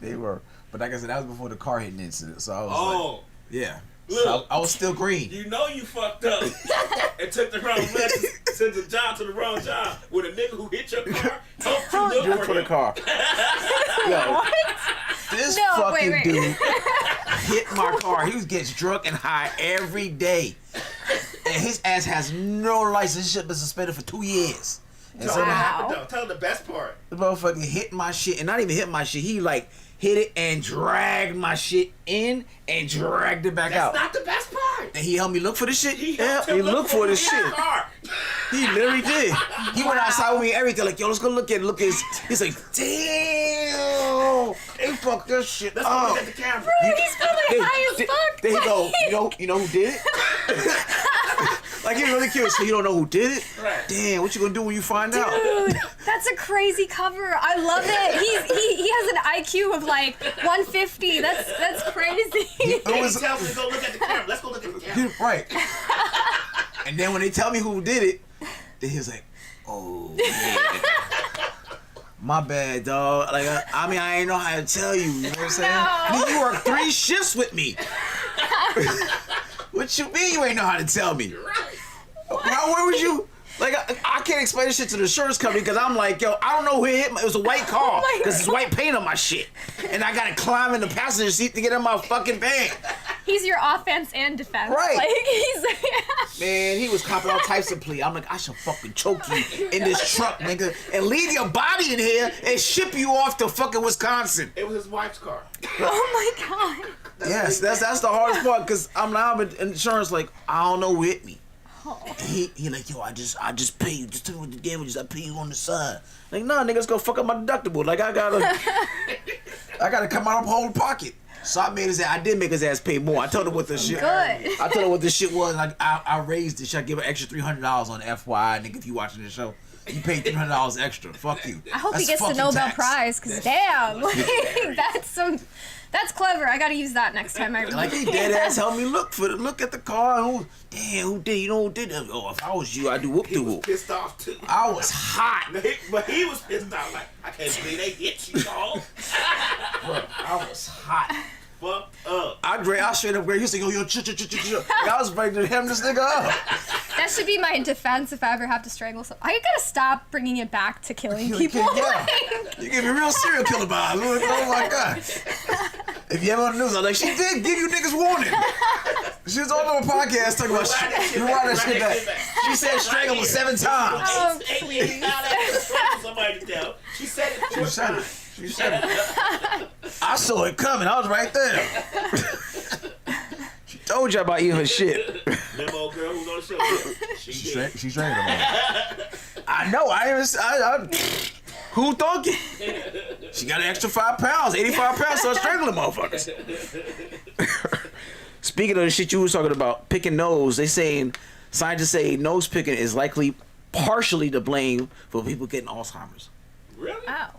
They were. But like I said, that was before the car hit the incident. So I was Oh, yeah. Look. So I was still green. you know you fucked up and took the wrong message, sent the job to the wrong job with a nigga who hit your car. Don't you You're look for for the him. car. Yo, this No, fucking wait. dude hit my car. He gets drunk and high every day. And his ass has no license. He should have been suspended for 2 years. And so What the, happened though? Tell the best part. the motherfucker hit my shit. And not even hit my shit. He like hit it and dragged my shit in and dragged it back out. That's not the best part. And he helped me look for the shit. He Yeah, helped he him looked for this his shit. car. He literally did. He went outside with me and everything. Like, yo, let's go look at it. Look at his. He's like, damn. They fucked this shit Let's go up. look at the camera. He's probably high as fuck. There he go. You know who did it? Like, he really curious. So you don't know who did it? Right. Damn, what you gonna do when you find out? Dude, that's a crazy cover. I love it. He has an IQ of like 150. That's crazy. It He was tells me to go look at the camera. Let's go look at the camera. right. And then when they tell me who did it, then he was like, oh, yeah. My bad, dog. Like, I ain't know how to tell you. You know what I'm saying? No. You worked 3 shifts with me. What you mean you ain't know how to tell me? Where was you? Like, I can't explain this shit to the insurance company because I'm like, yo, I don't know who hit me. It was a white car because it's white paint on my shit. And I got to climb in the passenger seat to get in my fucking van. He's your offense and defense. Right. Like, he's... Man, he was copping all types of plea. I'm like, I should fucking choke you in this truck, nigga, and leave your body in here and ship you off to fucking Wisconsin. It was his wife's car. Oh my god. Yes, that's the hardest part, because I'm now in insurance, like, I don't know who hit me. Oh. And he like, yo, I just pay you. Just tell me what the damage is. I pay you on the side. Like, nah, niggas gonna fuck up my deductible. Like, I gotta come out of my own pocket. So I did make his ass pay more. I told him what the shit. Good. I told him what the shit was. Like, I raised it. Should I give an extra $300 on FYI, nigga? If you watching the show, you paid $300 extra. Fuck you. I hope That's he gets the fucking Nobel tax. Prize, because damn, like, that's clever. I gotta use that next time I read. Like, he dead ass helped me look at the car. Who did? You know who did that? Oh, if I was you, I'd do whoop He de was whoop. pissed off too. I was hot. But he was pissed off. Like, I can't believe they hit you, dog. Bro, I was hot. Fuck up. I straight up grabbed. He said, yo, I was ready to hem this nigga up. That should be my defense if I ever have to strangle someone. I gotta stop bringing it back to killing people. Yeah. You give me real serial killer vibes. Oh my god. If you ever on the news, I'm like, she did give you niggas warning. She was on a podcast talking about rewind that shit back. She said strangle him 7 times. Oh, please. Somebody to tell. She said it. She said it. She said it. I saw it coming. I was right there. She told you about eating her shit. Them old girl who's on the show. She did. She strangled him. I know. Who thought it? She got an extra 5 pounds, 85 pounds, so strangling motherfuckers. Speaking of the shit you was talking about, picking nose, scientists say nose picking is likely partially to blame for people getting Alzheimer's. Really? Oh.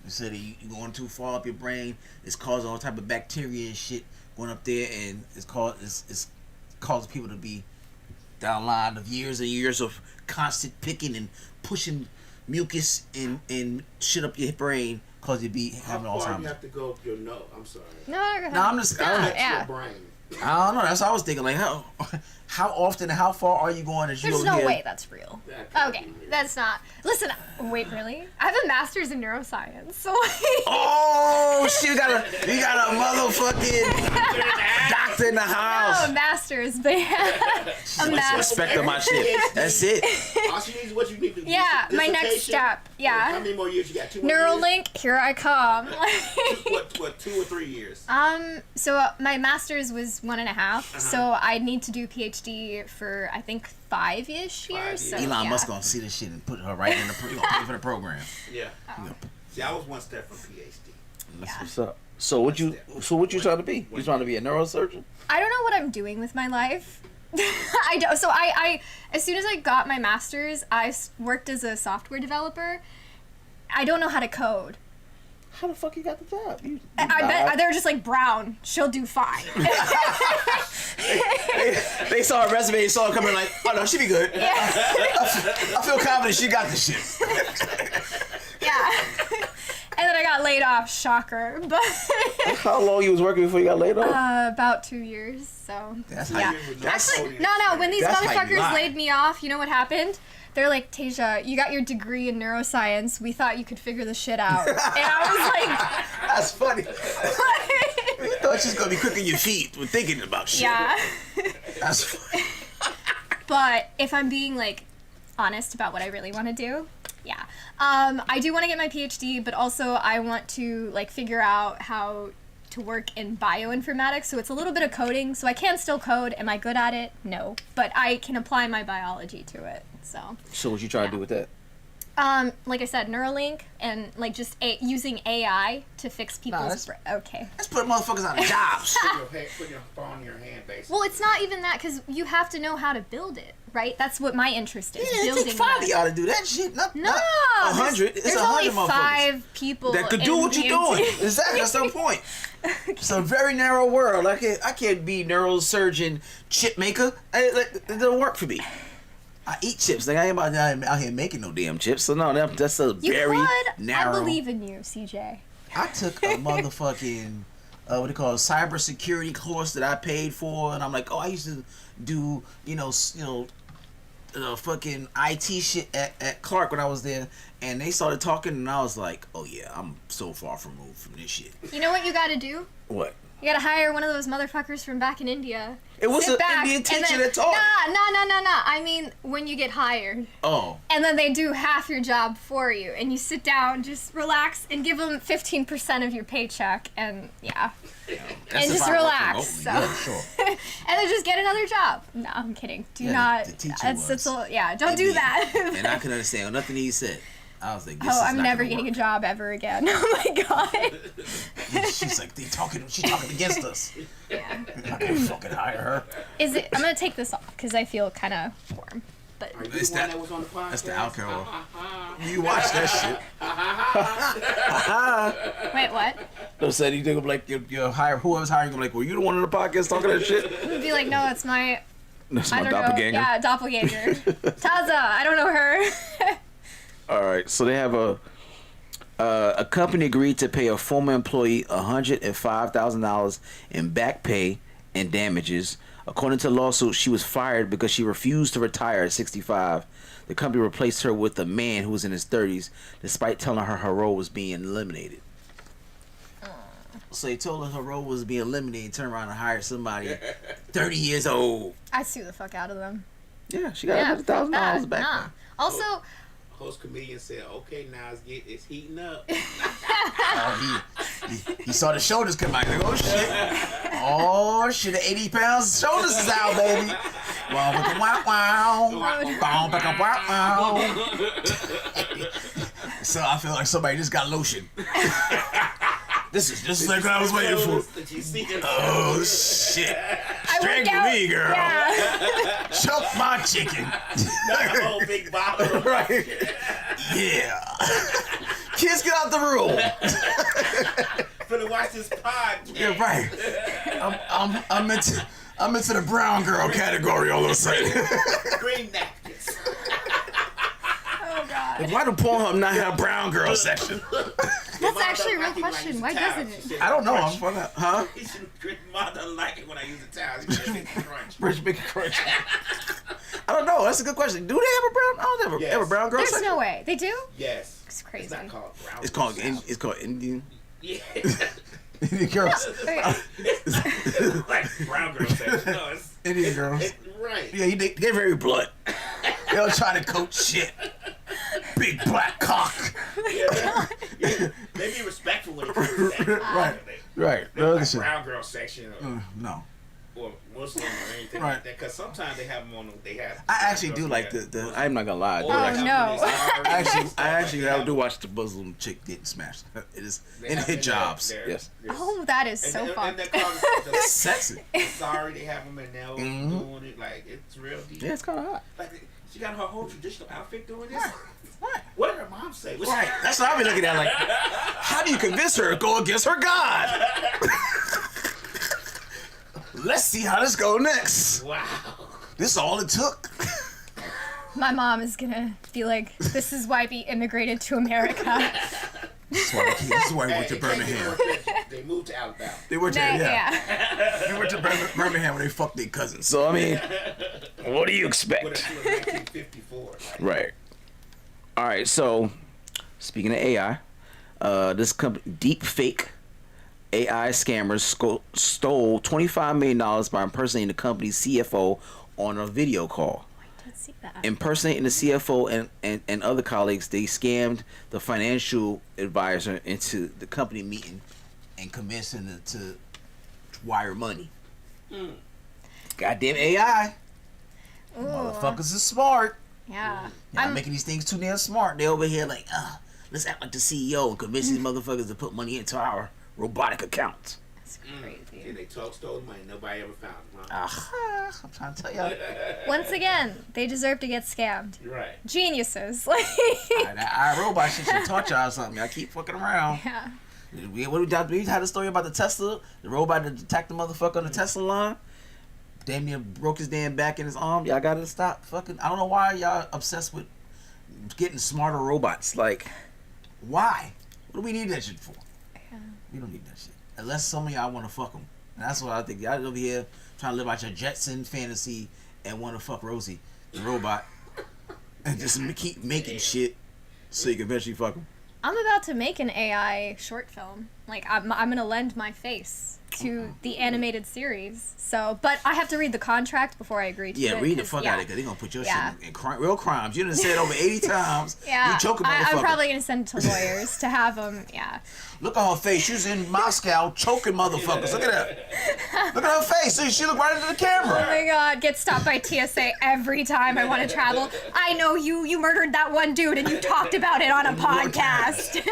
They said you going too far up your brain, it's causing all type of bacteria and shit going up there, and it's causing people to be down the line of years and years of constant picking and pushing mucus and shit up your brain, cause you be having How far Alzheimer's. you have to go up your nose? I'm sorry. No, I'm just yeah. Your brain. I don't know. That's what I was thinking. Like how often and how far are you going as you There's over no here? way that's real. That can't Okay, be real. that's not. Listen, wait, really? I have a master's in neuroscience, so Oh shit! You got a motherfucking doctor in the house. no master's, but yeah, a master's. Respect on my shit. That's it. All she needs is what you need to do. Yeah, my next Dissertation. step. How Yeah, many more years you got? 2 more years? Neuralink, here I come. What, 2 or 3 years? So my master's was 1.5, so I need to do PhD for I think 5-ish years. So, Elon yeah. Musk gonna see this shit and put her right in the. He gonna pay for the program. Yeah. See, I was one step from PhD. That's what's up. So what you trying to be? You trying to be a neurosurgeon? I don't know what I'm doing with my life. I don't. So I as soon as I got my master's, I worked as a software developer. I don't know how to code. How the fuck you got the job? I bet they're just like, Brown, she'll do fine. They saw her resume, they saw her coming like, oh no, she be good. Yeah. I feel confident she got this shit. Yeah. And then I got laid off, shocker. But How long you was working before you got laid off? about 2 years, so That's yeah. Actually, no, when these That's how you motherfuckers lie. laid me off, you know what happened? They're like, Tasia, you got your degree in neuroscience. We thought you could figure the shit out. And I That's funny. was You thought she was gonna be quick on your feet when thinking about shit. like, yeah. That's funny. But if I'm being like honest about what I really want to do, yeah. I do want to get my PhD, but also I want to like figure out how to work in bioinformatics. So it's a little bit of coding. So I can still code. Am I good at it? No. But I can apply my biology to it. So what you try to do with that? Like I said, Neuralink and like just using AI to fix people's okay. Let's put motherfuckers out of jobs. Put your phone in your hand, basically. Well, it's not even that, because you have to know how to build it, right? That's what my interest is. Yeah, it building takes 5 of that. y'all to do that shit. Not 100. It's There's 100 only motherfuckers 5 people that could do in what the you're doing. entire- Exactly, that's the point. It's a very narrow world. I can't be neurosurgeon, chip maker. It don't work for me. I eat chips. Like I ain't out here making no damn chips. So no, that's a You very could. narrow. I believe in you, CJ. I took a motherfucking what they call cybersecurity course that I paid for, and I'm like, oh, I used to do fucking IT shit at Clark when I was there, and they started talking, and I was like, oh yeah, I'm so far removed from this shit. You know what you got to do? What? You gotta hire one of those motherfuckers from back in India. It was Sit an back, Indian and teacher then- that taught. Nah. I mean, when you get hired. Oh. And then they do half your job for you. And you sit down, just relax, and give them 15% of your paycheck. And, yeah. That's And if just I work relax. remotely, So. yeah, sure. And then just get another job. No, I'm kidding. Do Yeah, not. the teacher It's was yeah, don't do Indian. that. And I can understand nothing he said. I was like, this Oh, is I'm not never gonna getting work. a job ever again. Oh my god. She's like, she's talking against us. Yeah. I can fucking hire her. Is it? I'm gonna take this off because I feel kind of warm. But Are you It's the one that- that was on the podcast? That's the alcohol. You watch that shit. wait, what? No, said you think of like your hire whoever's hiring you like, were you the one on the podcast talking that shit? Would be like, no, it's my. That's I my don't doppelganger. know. Yeah, doppelganger. Taza. I don't know her. All right, so they have a company agreed to pay a former employee $105,000 in back pay and damages. According to the lawsuit, she was fired because she refused to retire at 65. The company replaced her with a man who was in his 30s, despite telling her her role was being eliminated. So they told her her role was being eliminated, turned around and hired somebody 30 years old. I sue the fuck out of them. Yeah, she got Yeah, $100,000 fuck that. back. Nah. Also, Host comedian said, "Okay, now it's heating up." Oh, he saw the shoulders come out. Like, oh shit, the 80 pounds shoulders is out, baby. Wow, So I feel like somebody just got lotion. This is just like what I was waiting for. Did you see them? Oh shit! I work Strangle out. me, girl. Yeah. Choke my chicken. Not a whole big bottle. Right? Yeah. Kids, get out the room. Finna watch this pod. Yeah, right. I'm into the brown girl category all of a sudden. Green napkins. Oh god. Why do Pornhub not have brown girl section? That's actually a real question. Why doesn't it? I don't know. I'm fucking huh? Mom doesn't like it when I use the towel. She said it's crunch. Rich Big Crunch. I don't know. That's a good question. Do they have a brown? I don't have Yes. have a brown girl There's section. no way. They do? Yes. It's crazy. It's not called brown. It's called South. it's called Indian. Yeah. Indian girls. Okay. It's like brown girl section. No, it's Indian girls. right. Yeah, they're very blunt. They don't try to coach shit. Big black cock. Yeah, they be respectful when it comes to that. Right. They No, like listen. brown girl section No. or Muslim or anything Right. like that. Because sometimes they have them on. They have. I actually do like the. I'm not gonna lie. I do Or like they Oh, have no. when I actually do watch the Muslim chick getting smashed. It is in hit jobs. Yes. Oh, that is so And fucked. they call it the Sexy. sorry they have them in there doing it like it's real deep. Yeah, it's kind of hot. Like she got her whole traditional outfit doing this. Right. What did her mom say? What's Right. That's what I be looking at. Like, how do you convince her to go against her God? Let's see how this go next. Wow. This is all it took. My mom is gonna be like, this is why we immigrated to America. This is why we went to Birmingham. They moved to Alabama. They went to Yeah. They went to Birmingham when they fucked their cousins. So I mean, what do you But expect? it was 1954. Like, Right. All right. So speaking of AI, this company Deep Fake AI scammers stole $25 million by impersonating the company's CFO on a video call. Let's see that. Impersonating the CFO and other colleagues, they scammed the financial advisor into the company meeting and convincing them to wire money. Goddamn AI. Ooh. Motherfuckers is smart. Yeah. Y'all making these things too damn smart. They over here like, let's act like the CEO and convince these motherfuckers to put money into our robotic accounts. That's yeah, crazy. they stole money. Nobody ever found them. Huh? I'm trying to tell y'all. Once again, they deserve to get scammed. You're right. Geniuses. Like, That iRobot shit should taught y'all something. I keep fucking around. yeah. We had a story about the Tesla, the robot that attacked the motherfucker on the Tesla line. Damn near broke his damn back in his arm. Y'all gotta stop fucking. I don't know why y'all obsessed with getting smarter robots. Like, why? What do we need that shit for? Yeah. We don't need that shit. Unless some of y'all want to fuck them. And that's what I think. Y'all over here trying to live out your Jetson fantasy and want to fuck Rosie, the robot, and just keep making shit so you can eventually fuck them. I'm about to make an AI short film. like I'm gonna lend my face to the animated series. So, but I have to read the contract before I agree to it. Yeah, read the fuck out of it, because they're going to put your shit in real crimes. You done said it over 80 times. Yeah. You choking motherfucker. I'm probably going to send it to lawyers to have them, Look at her face. She was in Moscow choking motherfuckers. Look at that. Look at her face. She looked right into the camera. Oh my god, get stopped by TSA every time I want to travel. I know you murdered that one dude and you talked about it on a podcast. You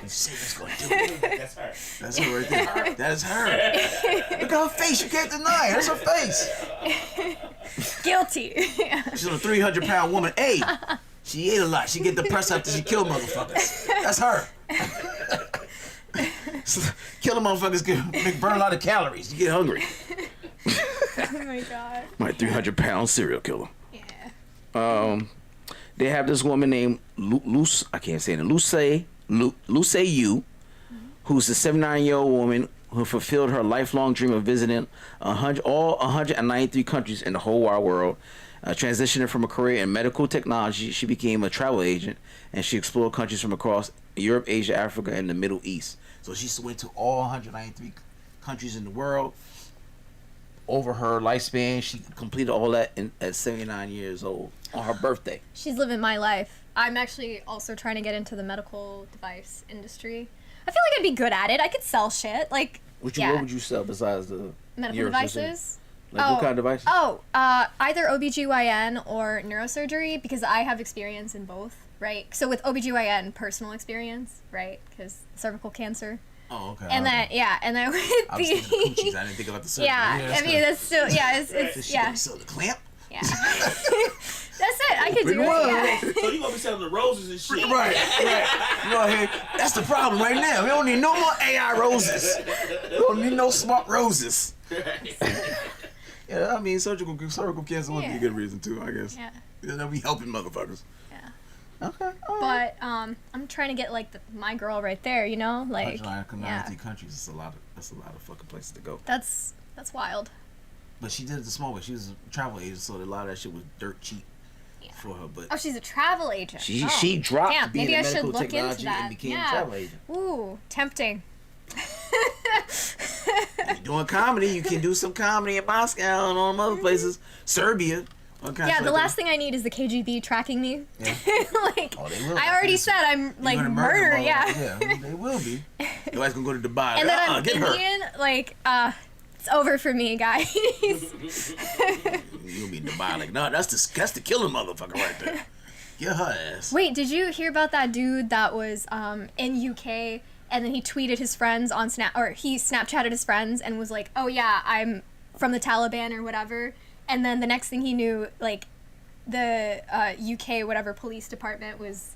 say what's going to do it. That's her. That's her right there. That is her. Look at her face. You can't deny it. That's her face. Guilty. She's a 300-pound woman. Hey, she ate a lot. She get depressed after she killed motherfuckers. That's her. Killing motherfuckers burn a lot of calories. You get hungry. Oh my god. My 300-pound serial killer. Yeah. They have this woman named Luce. I can't say it. Luce Yu, who's a 79-year-old woman who fulfilled her lifelong dream of visiting all 193 countries in the whole wide world. Transitioning from a career in medical technology, she became a travel agent, and she explored countries from across Europe, Asia, Africa, and the Middle East. So she went to all 193 countries in the world. Over her lifespan, she completed all that at 79 years old on her birthday. She's living my life. I'm actually also trying to get into the medical device industry. I feel like I'd be good at it. I could sell shit. Like, What would you sell besides the medical devices? Like what kind of devices? Either OBGYN or neurosurgery, because I have experience in both, right? So with OBGYN, personal experience, right? Because cervical cancer. Oh, okay. And then, and then with I was thinking of coochies. I didn't think about the surgery. I mean, that's still, it's She sell the clamp? Yeah. That's it. I could do it. Yeah. So you gonna be selling the roses and shit. Right. You know, hey, that's the problem right now. We don't need no more AI roses. We don't need no smart roses. Yeah, I mean, cervical cancer would be a good reason too, I guess. Yeah. They'll be helping motherfuckers. Yeah. Okay. All right. But I'm trying to get like my girl right there, you know, like 193 countries. That's a lot of fucking places to go. That's wild. But she did it the small way. She was a travel agent, so a lot of that shit was dirt cheap for her. But she's a travel agent. she dropped Damn, being maybe in I should medical look into technology that. and became a travel agent. Ooh, tempting. If you're doing comedy, you can do some comedy in Moscow and all them other places. Serbia. The last thing I need is the KGB tracking me. Yeah. Like, they will. I already said I'm like murder. Yeah, they will be. Your ass gonna go to Dubai. And then I'm get Indian. Her. Like, it's over for me, guys. You'll be in Dubai. Like, no, that's the killing motherfucker right there. Get her ass. Wait, did you hear about that dude that was in UK and then he tweeted his friends on he Snapchatted his friends and was like, "Oh yeah, I'm from the Taliban or whatever." And then the next thing he knew, like, the UK whatever police department was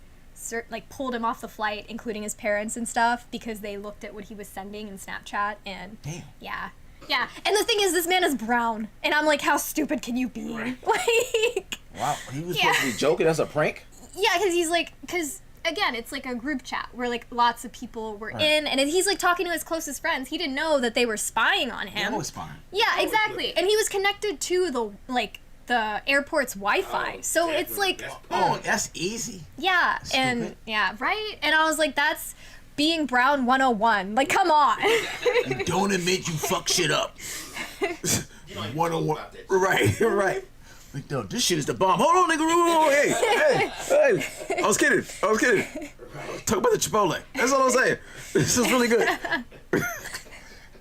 pulled him off the flight, including his parents and stuff, because they looked at what he was sending in Snapchat. And damn. Yeah. And the thing is, this man is brown, and I'm like, how stupid can you be? Right. Like, wow, he was supposed to be joking. That's a prank. Yeah, because again, it's like a group chat where like lots of people were in, and he's like talking to his closest friends. He didn't know that they were spying on him. They were spying. Yeah, exactly. And he was connected to the airport's Wi-Fi. So it's like, that's easy. Yeah, and right. And I was like, that's being brown 101. Like, come on. Don't admit you fuck shit up. You don't even 101. talk about that. Right. Like, no, this shit is the bomb. Hold on, nigga. Hey. I was kidding. Talk about the Chipotle. That's all I'm saying. This is really good.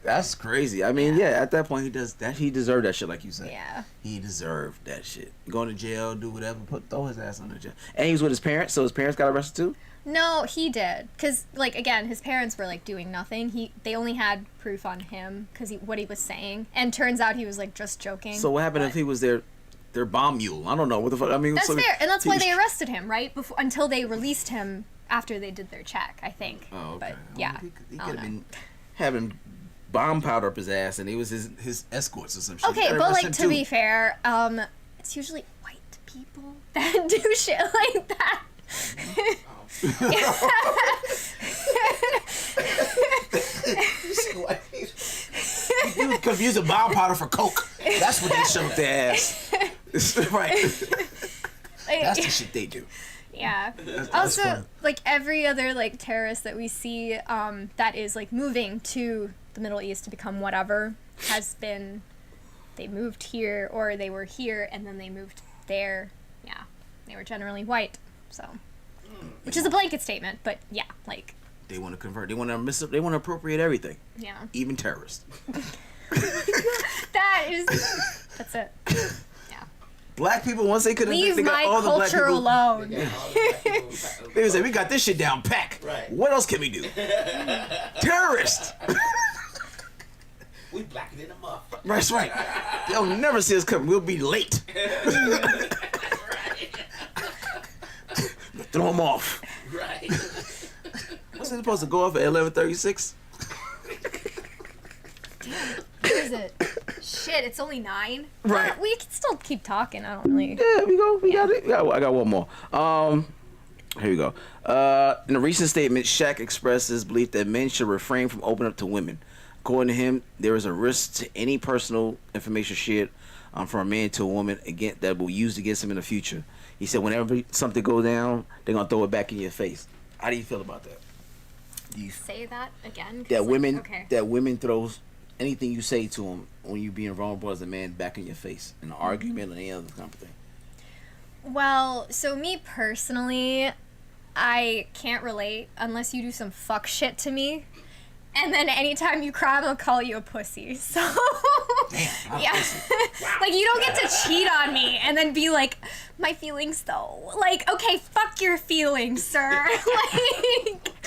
That's crazy. I mean, at that point, he deserved that shit, like you said. Yeah. He deserved that shit. Going to jail, do whatever, throw his ass under jail. And he was with his parents, so his parents got arrested too? No, he did. Because, like, again, his parents were, like, doing nothing. They only had proof on him because what he was saying. And turns out he was, like, just joking. So what happened if he was their bomb mule? I don't know. What the fuck? I mean, that's fair. And that's why they arrested him, right? Until they released him after they did their check, I think. Oh, okay. But, yeah. He could have been having bomb powder up his ass, and he was his escorts or some shit. Okay, but, like, to be fair, it's usually white people that do shit like that. You confuse a bomb powder for coke. That's what they shove up their ass. Right. That's the shit they do. Yeah. That's Also, funny. like every other like terrorist that we see that is like moving to the Middle East to become whatever has been, they moved here or they were here and then they moved there. Yeah. They were generally white. So, which is a blanket statement, but yeah, like They want to convert. They want to appropriate everything, yeah. even terrorists. That's it. Yeah. Black people, once they couldn't, Leave they got my all the black culture people. alone. They would say, "We got this shit down pack. Right. What else can we do?" Terrorist. We blacker than a motherfucker. That's right. They'll never see us coming. We'll be late. Throw them off. Right. Wasn't it supposed to go off at 11:36? What is it? Shit, it's only 9. Right. We can still keep talking. I don't really. Yeah, we go. We got it. I got one more. Here we go. In a recent statement, Shaq expressed his belief that men should refrain from opening up to women. According to him, there is a risk to any personal information shared from a man to a woman again that will be used against him in the future. He said, whenever something goes down, they're gonna throw it back in your face. How do you feel about that? Say that again. 'Cause, That like, women, okay. that women throws anything you say to them when you being vulnerable as a man back in your face in an argument or any other kind of thing. Well, so me personally, I can't relate unless you do some fuck shit to me. And then anytime you cry, I'm gonna call you a pussy. So, Damn, yeah. Like, you don't get to cheat on me and then be like, my feelings though. Like, okay, fuck your feelings, sir. Like,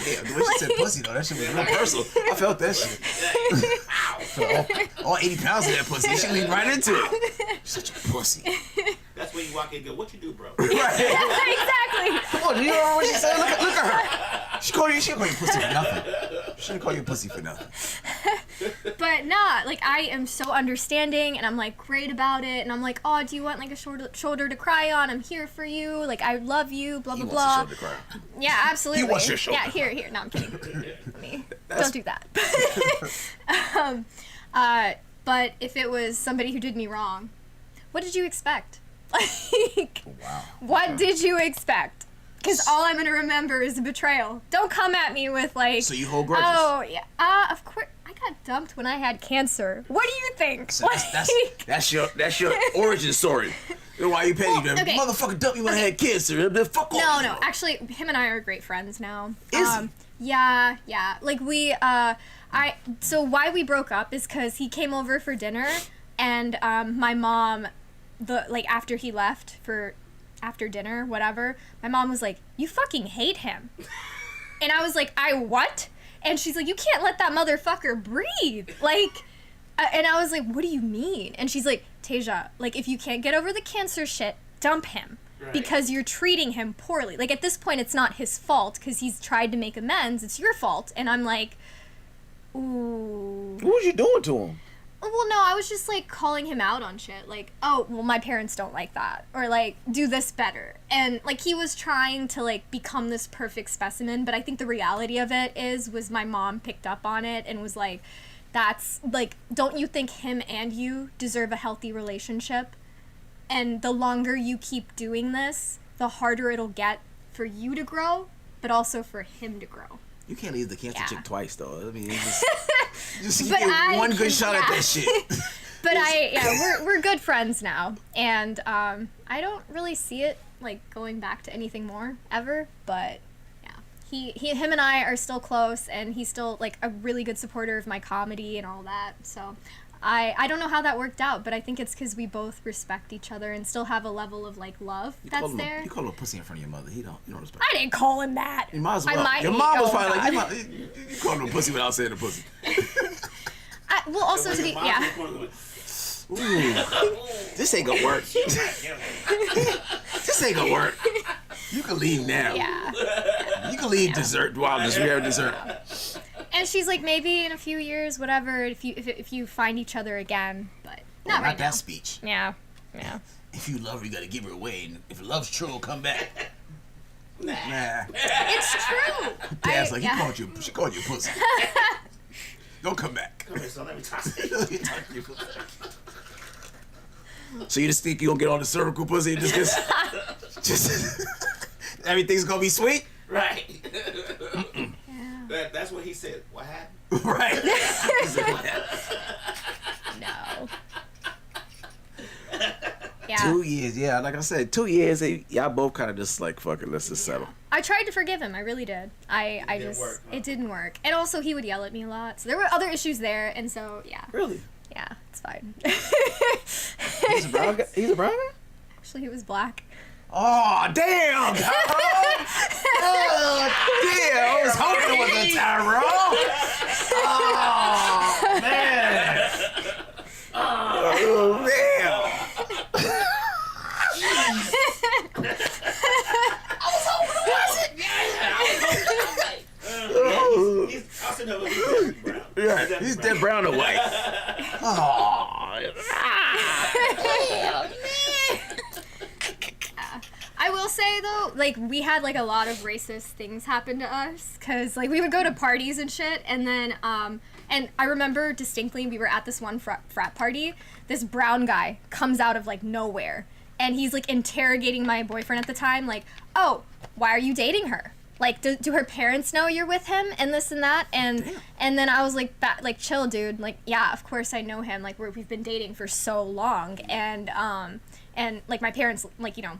Yeah, the way she said pussy though, that shit was real personal. I felt that shit. all 80 pounds of that pussy, she leaned right into it. Such a pussy. That's when you walk in and go, what you do, bro? exactly. Come on, you know what she said? Look at her. She called you pussy for nothing. She didn't call you pussy for nothing. But nah, like, I am so understanding and I'm like great about it. And I'm like, oh, do you want like a shoulder to cry on? I'm here for you. Like, I love you, blah, blah, He blah. wants a shoulder to cry on. Yeah, absolutely. He wants your shoulder. Yeah, here. No, I'm kidding. Don't do that. But if it was somebody who did me wrong, what did you expect? Like, Wow. what did you expect? Because all I'm going to remember is a betrayal. Don't come at me with, like... So you hold grudges? Oh, yeah. Of course. I got dumped when I had cancer. What do you think? So that's your origin story. Why you petty? Well, okay. Motherfucker dumped me when I had cancer. Fuck off. No. Actually, him and I are great friends now. Is he? Yeah. Like, so why we broke up is because he came over for dinner, and my mom, after he left after dinner, whatever, my mom was like, you fucking hate him. And I was like, I what? And she's like, you can't let that motherfucker breathe. Like, and I was like, what do you mean? And she's like, Tasia, like, if you can't get over the cancer shit, dump him. Right. Because you're treating him poorly. Like, at this point, it's not his fault because he's tried to make amends. It's your fault. And I'm like, ooh. What was you doing to him? Well, no, I was just, like, calling him out on shit. Like, oh, well, my parents don't like that. Or, like, do this better. And, like, he was trying to, like, become this perfect specimen. But I think the reality of it was my mom picked up on it and was like, that's, like, don't you think him and you deserve a healthy relationship? And the longer you keep doing this, the harder it'll get for you to grow, but also for him to grow. You can't leave the cancer chick twice, though. I mean, Just you get one good shot at that shit. But we're good friends now, and I don't really see it like going back to anything more ever. But yeah, him and I are still close, and he's still like a really good supporter of my comedy and all that. So I don't know how that worked out, but I think it's because we both respect each other and still have a level of like love that's there. You call him a pussy in front of your mother. You don't respect. I didn't call him that. You might as well. Your mom was probably like, you called him a pussy without saying a pussy. Well, also to be Ooh, this ain't gonna work. This ain't gonna work. You can leave now. Yeah. You can leave dessert while we have dessert. And she's like, maybe in a few years, whatever, if you find each other again, but not right now. That speech. Yeah. If you love her, you gotta give her away, and if love's true, it'll come back. Nah. It's true. Dad's like, she called you a pussy. Don't come back. Come here, son, let me talk to you. So you just think you gonna get on the cervical pussy and just everything's gonna be sweet. Right. Yeah. That's what he said. What happened? Right. No. Yeah. 2 years, yeah. Like I said, 2 years. Y'all both kind of just like, fuck it, let's just settle. I tried to forgive him. I really did. It didn't work. And also, he would yell at me a lot. So there were other issues there, and so yeah. Really? Yeah, it's fine. He's a brown guy? He's a brown guy? Actually, he was black. Oh, damn! Tyrone! Oh, damn! I was hoping it was a Tyrone! Oh, man! Oh, man! He's dead brown or white. Oh, I will say though, like we had like a lot of racist things happen to us, cause like we would go to parties and shit, and then and I remember distinctly we were at this one frat party. This brown guy comes out of like nowhere, and he's like interrogating my boyfriend at the time, like, oh, why are you dating her? Like, do her parents know you're with him and this and that? And then I was like, like, chill, dude. Like, yeah, of course I know him. Like, we've been dating for so long, and like my parents, like, you know,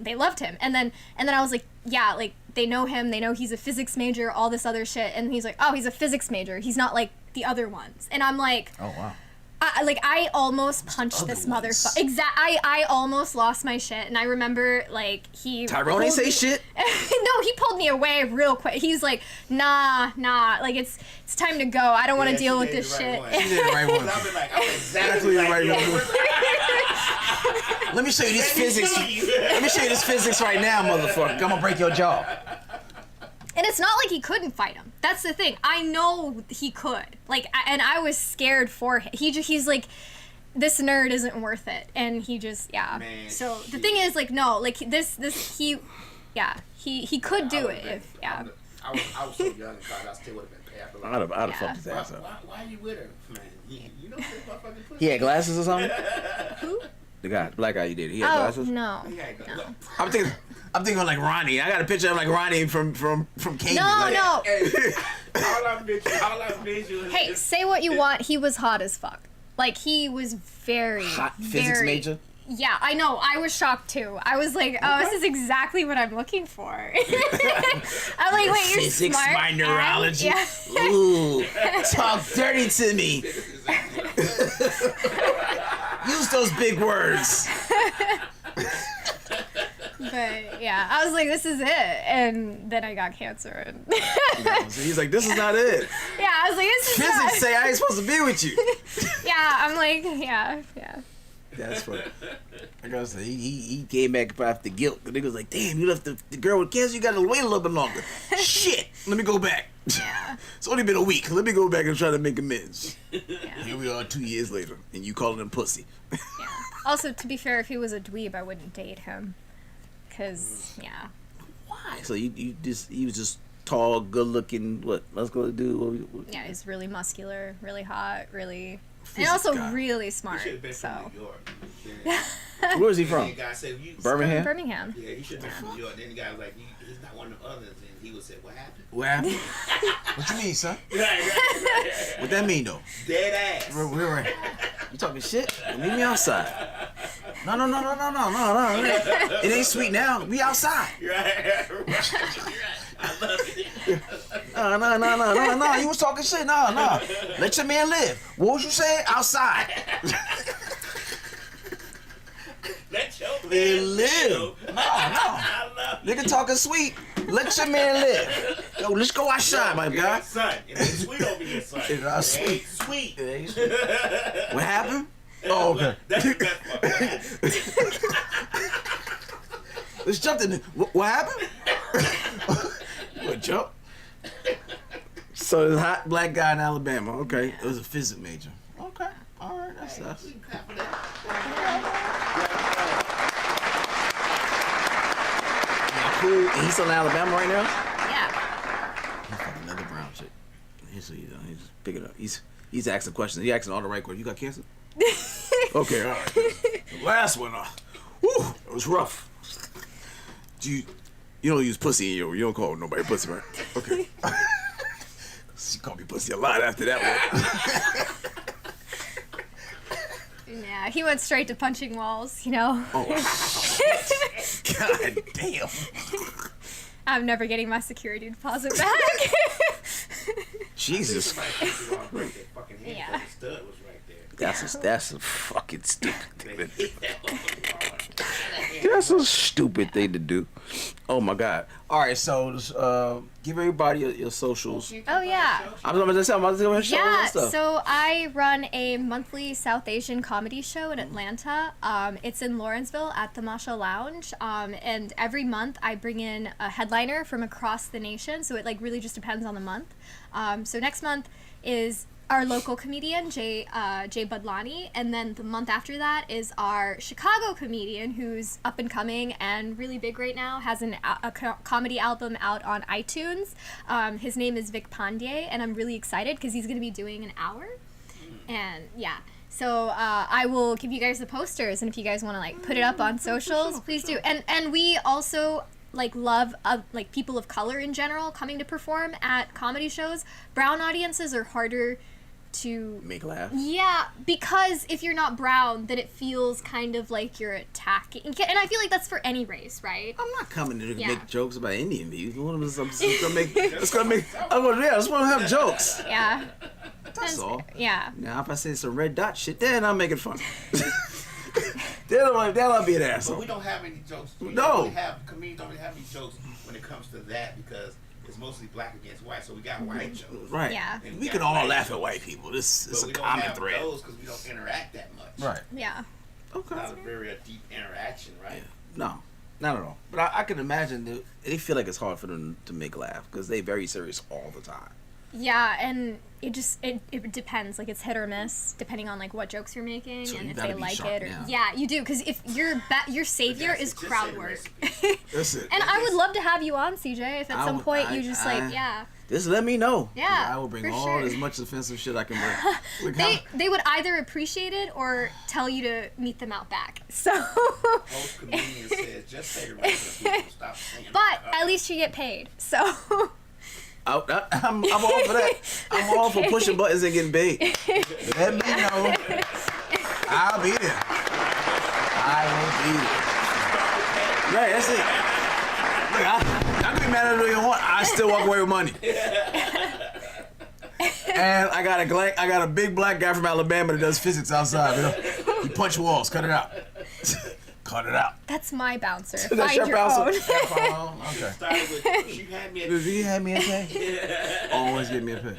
they loved him. And then I was like, yeah, like they know him. They know he's a physics major, all this other shit. And he's like, oh, he's a physics major. He's not like the other ones. And I'm like, oh wow. I almost punched this motherfucker. I almost lost my shit, and I remember like Tyrone ain't say shit. No, he pulled me away real quick. He's like, nah, like it's time to go. I don't want to deal with this shit. She did the right one. I'm exactly the right one. Let me show you this physics. Let me show you this physics right now, motherfucker. I'm gonna break your jaw. And it's not like he couldn't fight him. That's the thing. I know he could. Like, and I was scared for him. He's like, this nerd isn't worth it. And he just, yeah. Man, so the thing is, like, no, like he could do it if, yeah. I was so young in college, I still would have been paid. I'd have fucked his ass up. Why are you with her, man? You know what motherfucking pussy? He had glasses or something? Who? The guy, the black guy you did. He had glasses? No. I'm thinking like Ronnie. I got a picture of like Ronnie from Cambridge. No. Hey, all I visual. Hey, say what you want. He was hot as fuck. Like, he was very hot physics major. Yeah, I know. I was shocked too. I was like, oh, this is exactly what I'm looking for. I'm like, wait, you're physics, smart. my neurology. Yeah. Ooh, talk dirty to me. Use those big words. But yeah, I was like, this is it. And then I got cancer. And so he's like, this is not it. Yeah, I was like, this is physics not. say I ain't supposed to be with you. Yeah, I'm like, yeah. That's funny. Like I said, he came back after guilt. The nigga was like, damn, you left the girl with cancer, you gotta wait a little bit longer. Shit, let me go back. Yeah. It's only been a week. Let me go back and try to make amends. Yeah. Here we are 2 years later, and you calling him pussy. Yeah. Also, to be fair, if he was a dweeb, I wouldn't date him. Cause, yeah. Why? So he was just tall, good looking, what, muscular dude? Yeah, he's really muscular, really hot, really... And also really smart. He should have been so. from New York. Yeah. Where is he from? Birmingham? Birmingham. Yeah, he should have been from New York. Then the guy was like, he's not one of the others. And he would say, what happened? What happened? What you mean, son? Right. What that mean, though? Dead ass. We're you talking shit? Meet me outside. No. It ain't sweet now. We outside. Right. I love it. No. You was talking shit. No. Let your man live. What was you saying? Outside. Let your man live. No. I love it. Nigga talking sweet. Let your man live. Yo, let's go outside, my guy. Son, it ain't sweet over here, son. It's not sweet. It ain't sweet. What happened? Oh, okay. That's the best part. Let's jump in. What happened? What, jump? So there's a hot black guy in Alabama. Okay. It was a physics major. Okay. All right. That's us. Yeah, cool. And he's still in Alabama right now? Yeah. He's fucking another brown chick. He's just pick it up. He's asking questions. He's asking all the right questions. You got cancer? Okay, all right. The last one, whew, it was rough. You don't use pussy in your. You don't call nobody pussy, right? Okay. She called me pussy a lot after that one. Yeah, he went straight to punching walls, you know. Oh, God damn. I'm never getting my security deposit back. Jesus. Yeah. That's a fucking stupid thing to do. That's a stupid thing to do. Oh my God. All right, so give everybody your socials. Oh yeah. I'm about to go and show Yeah, and stuff. so I run a monthly South Asian comedy show in Atlanta. It's in Lawrenceville at the Masha Lounge. And every month I bring in a headliner from across the nation. So it like really just depends on the month. So next month is our local comedian, Jay Budlani, and then the month after that is our Chicago comedian who's up and coming and really big right now, has a comedy album out on iTunes. His name is Vic Pandey, and I'm really excited because he's going to be doing an hour. And yeah, so I will give you guys the posters, and if you guys want to like put it up on socials, please do. And we also like love like people of color in general coming to perform at comedy shows. Brown audiences are harder to make laugh. Yeah, because if you're not brown, then it feels kind of like you're attacking. And I feel like that's for any race, right? I'm not coming to make jokes about Indian people. I'm just gonna make. I just want to have jokes. Yeah. That's all. Yeah. Now, if I say some red dot shit, then I'll make it fun. then I'll be an asshole. But we don't have any jokes. Comedians don't really have any jokes when it comes to that because it's mostly black against white, so we got white jokes. Right. Yeah. We can all laugh at white people. This is a common thread. But we don't have those because we don't interact that much. Right. Yeah. Okay. Not a very deep interaction, right? Yeah. No, not at all. But I can imagine they feel like it's hard for them to make laugh because they're very serious all the time. Yeah, and it depends. Like it's hit or miss depending on like what jokes you're making so and if they like sharp it. Or, now. yeah, you do because if your savior is crowd work. That's it. And I would love to have you on, CJ. If at some point you just just let me know. Yeah, I will bring as much offensive shit I can bring. They would either appreciate it or tell you to meet them out back. So most comedians says just say the rest of the people stop saying. But at least you get paid. So I'm all for that. I'm all for pushing buttons and getting paid. Let me know. I'll be there. I will be there. Right, that's it. Look, I can be mad at who you want. I still walk away with money. And I got a big black guy from Alabama that does physics outside. You know? He punch walls. Cut it out. Cut it out. That's my bouncer. That's Find your own. Okay. You had me a pay? Always give me a pay.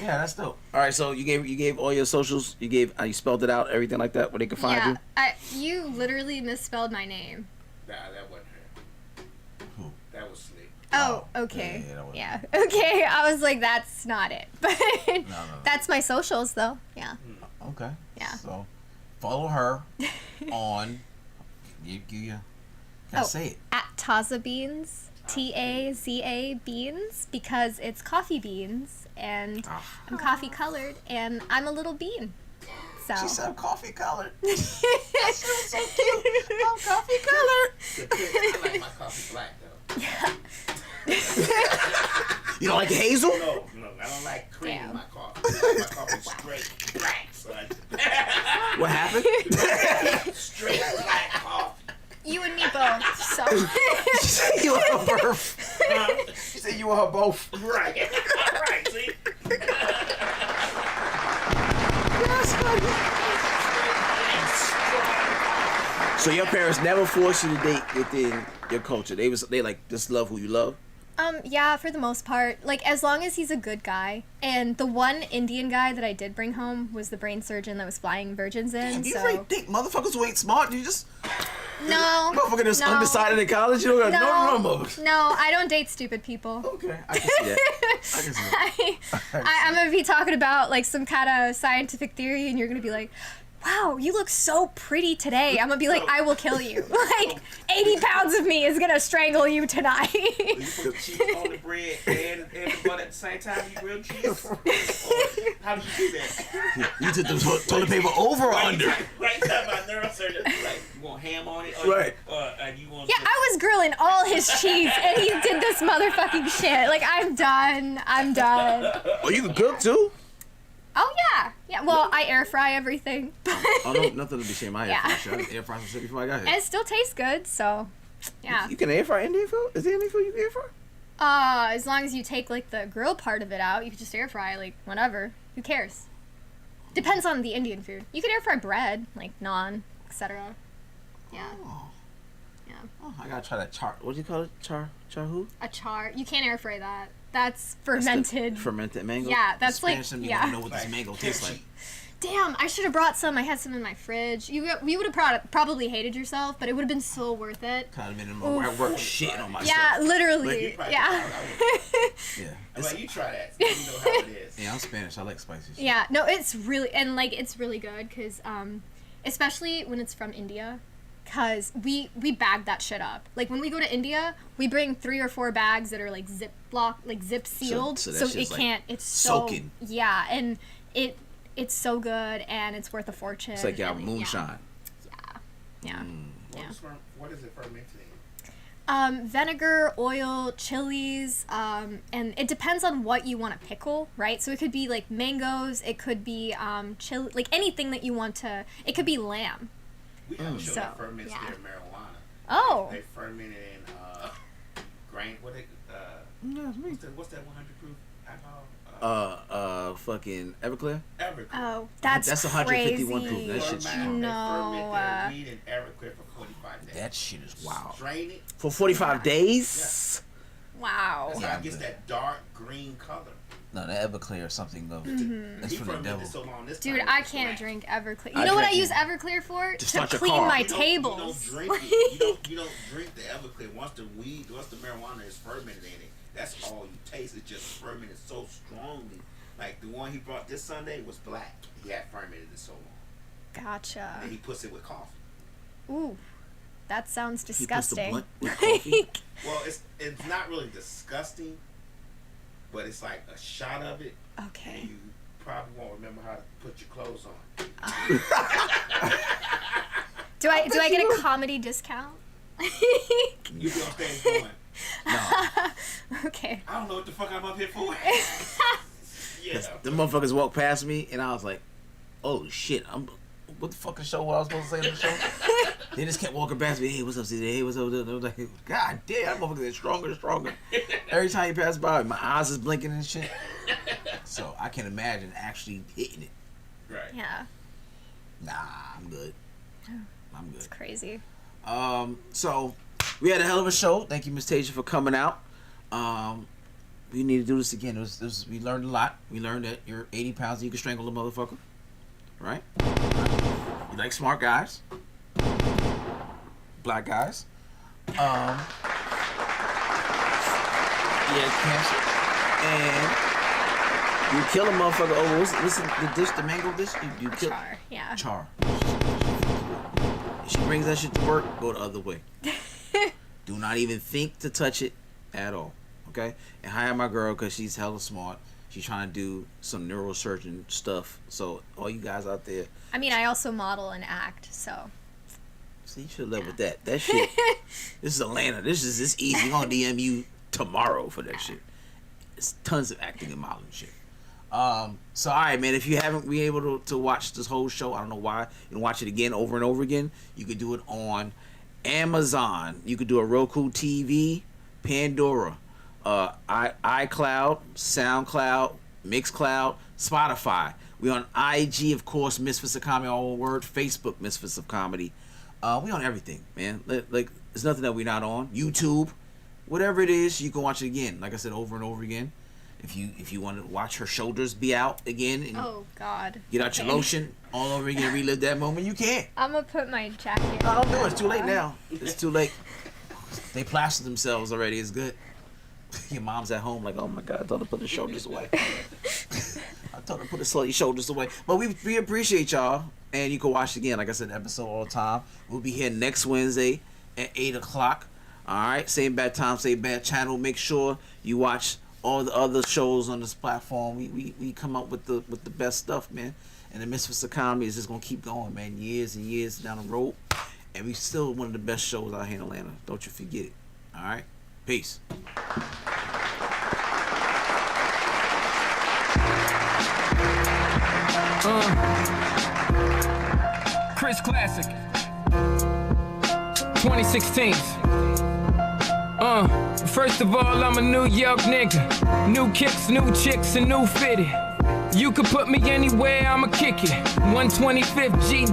Yeah, that's dope. All right, so you gave all your socials. You spelled it out, everything like that, where they can find you. You literally misspelled my name. Nah, that wasn't her. Who? That was Slick. Oh, okay. Yeah. Okay, I was like, that's not it. But No. that's my socials, though. Yeah. Okay. Yeah. So follow her on. You gotta say it. At Taza Beans, TAZA Beans, because it's coffee beans, and I'm coffee colored, and I'm a little bean. So. She said coffee colored. That shit was so cute. I'm coffee colored. I like my coffee black though. You don't like hazel? No, I don't like cream in my coffee. I like my coffee straight black, son. What happened? Straight black coffee. You and me both. So. She said you were her both. She said you were her both. Right, see? So your parents never forced you to date within your culture. They like just love who you love. Yeah, for the most part. Like, as long as he's a good guy. And the one Indian guy that I did bring home was the brain surgeon that was flying virgins in. Damn, you really date motherfuckers who ain't smart? You just no. Motherfucker that's undecided in college. You don't got no moves. No, I don't date stupid people. Okay, I can see that. I can see that. I'm gonna be talking about like some kind of scientific theory, and you're gonna be like, wow, you look so pretty today. I'm gonna be like, I will kill you. Like 80 pounds of me is gonna strangle you tonight. You put cheese on the bread and the butter at the same time. You grill cheese. Or how do you do that? You took the toilet paper over or under? Right now, my neurosurgeon like, you want ham on it? Or Right. You want? Yeah, I was grilling all his cheese and he did this motherfucking shit. Like, I'm done. Oh, you can cook too? Oh, yeah. Yeah, well, I air fry everything. Oh, no, nothing to be ashamed. I Yeah. air fry some shit before I got And here. it still tastes good, so, yeah. You can air fry Indian food? Is there Indian food you can air fry? As long as you take, like, the grill part of it out, you can just air fry, like, whatever. Who cares? Depends on the Indian food. You can air fry bread, like naan, etc. Yeah. Oh. Yeah. Oh, I gotta try that char. What do you call it? Char who? A char. You can't air fry that. That's fermented. Fermented mango. Yeah, that's the Spanish like- you yeah. wanna know what this mango tastes like. Damn, I should have brought some. I had some in my fridge. You would have probably hated yourself, but it would have been so worth it. Kind of been in my work shitting on myself. Yeah, literally. Like, you probably Yeah. Yeah. I'm like, you try that. You know how it is. Yeah, I'm Spanish. I like spicy shit. Yeah. No, it's really it's really good because especially when it's from India. Cause we bag that shit up. Like when we go to India, we bring 3 or 4 bags that are like zip sealed, So that so shit's, it like, can't. It's so soaking. yeah, and it's so good and it's worth a fortune. It's like y'all and, moonshine. Yeah. What is it fermented in? Vinegar, oil, chilies, and it depends on what you want to pickle, right? So it could be like mangoes, it could be chili, like anything that you want to. It could be lamb. We have a show So, that ferments yeah. their marijuana. Oh. They ferment it in grain. Yeah, it's me. What's that 100 proof alcohol? Fucking Everclear. Everclear. Oh, that's 151 crazy. proof. That shit's They strong. ferment their weed in Everclear for 45 days. That shit is wild. Strain it. For 45 days? Wow. That's how it gets that dark green color. No, that Everclear is something of that's He from the fermented devil. so long. This Dude, time I it's can't black. drink Everclear. You I know what I drink use Everclear for? To To start your clean car. my You don't tables. drink it. You don't drink the Everclear. Once the marijuana is fermented in it, that's all you taste. It's just fermented so strongly. Like the one he brought this Sunday was black. He had fermented it so long. Gotcha. And he puts it with coffee. Ooh, that sounds He puts the disgusting. blunt with coffee. Well, it's not really disgusting, but it's like a shot of it. And Okay. you probably won't remember how to put your clothes on. Do I get a comedy discount? You be on stage going, Okay. I don't know what the fuck I'm up here for. Yeah. The motherfuckers walked past me, and I was like, "Oh shit! What the fuck is show? What I was supposed to say in the show?" They just kept walking past me. Hey, what's up, CJ? Hey, what's up? I was like, God damn, that motherfucker is stronger and stronger. Every time he passed by, my eyes is blinking and shit. So I can imagine actually hitting it. Right. Yeah. Nah, I'm good. I'm good. It's crazy. So we had a hell of a show. Thank you, Miss Tasia, for coming out. We need to do this again. We learned a lot. We learned that you're 80 pounds and you can strangle a motherfucker. Right? You like smart guys. Black guys. You had cancer. And you kill a motherfucker over, what's the dish, the mango dish? You kill Char. Yeah. Char. If she brings that shit to work, go the other way. Do not even think to touch it at all. Okay? And hire my girl because she's hella smart. She's trying to do some neurosurgeon stuff. So all you guys out there, I mean, I also model and act, so. see, you should live with that. That shit. This is Atlanta. This easy. We're gonna DM you tomorrow for that shit. It's tons of acting and modeling shit. So all right, man. If you haven't been able to watch this whole show, I don't know why, and watch it again over and over again. You could do it on Amazon. You could do a Roku TV, Pandora, iCloud, SoundCloud, Mixcloud, Spotify. We on IG, of course, Misfits of Comedy, all one word. Facebook, Misfits of Comedy. We on everything, man. Like, there's nothing that we're not on. YouTube, whatever it is, you can watch it again. Like I said, over and over again. If you want to watch her shoulders be out again and Oh, God. get out your lotion all over again and relive that moment, you can. I'm gonna put my jacket No, on. don't do it. It's too late now. It's too late. They plastered themselves already. It's good. Your mom's at home like, oh my God, I told her to put the shoulders away. told her to put the slutty shoulders away. But we appreciate y'all. And you can watch again, like I said, the episode all the time. We'll be here next Wednesday at 8 o'clock. All right, same bad time, same bad channel. Make sure you watch all the other shows on this platform. We come up with the best stuff, man. And the Misfits of Comedy is just gonna keep going, man. Years and years down the road, and we still one of the best shows out here in Atlanta. Don't you forget it. All right, peace. Chris Classic 2016. First of all, I'm a New York nigga. New kicks, new chicks, and new fitted. You could put me anywhere, I'ma kick it. 125th G.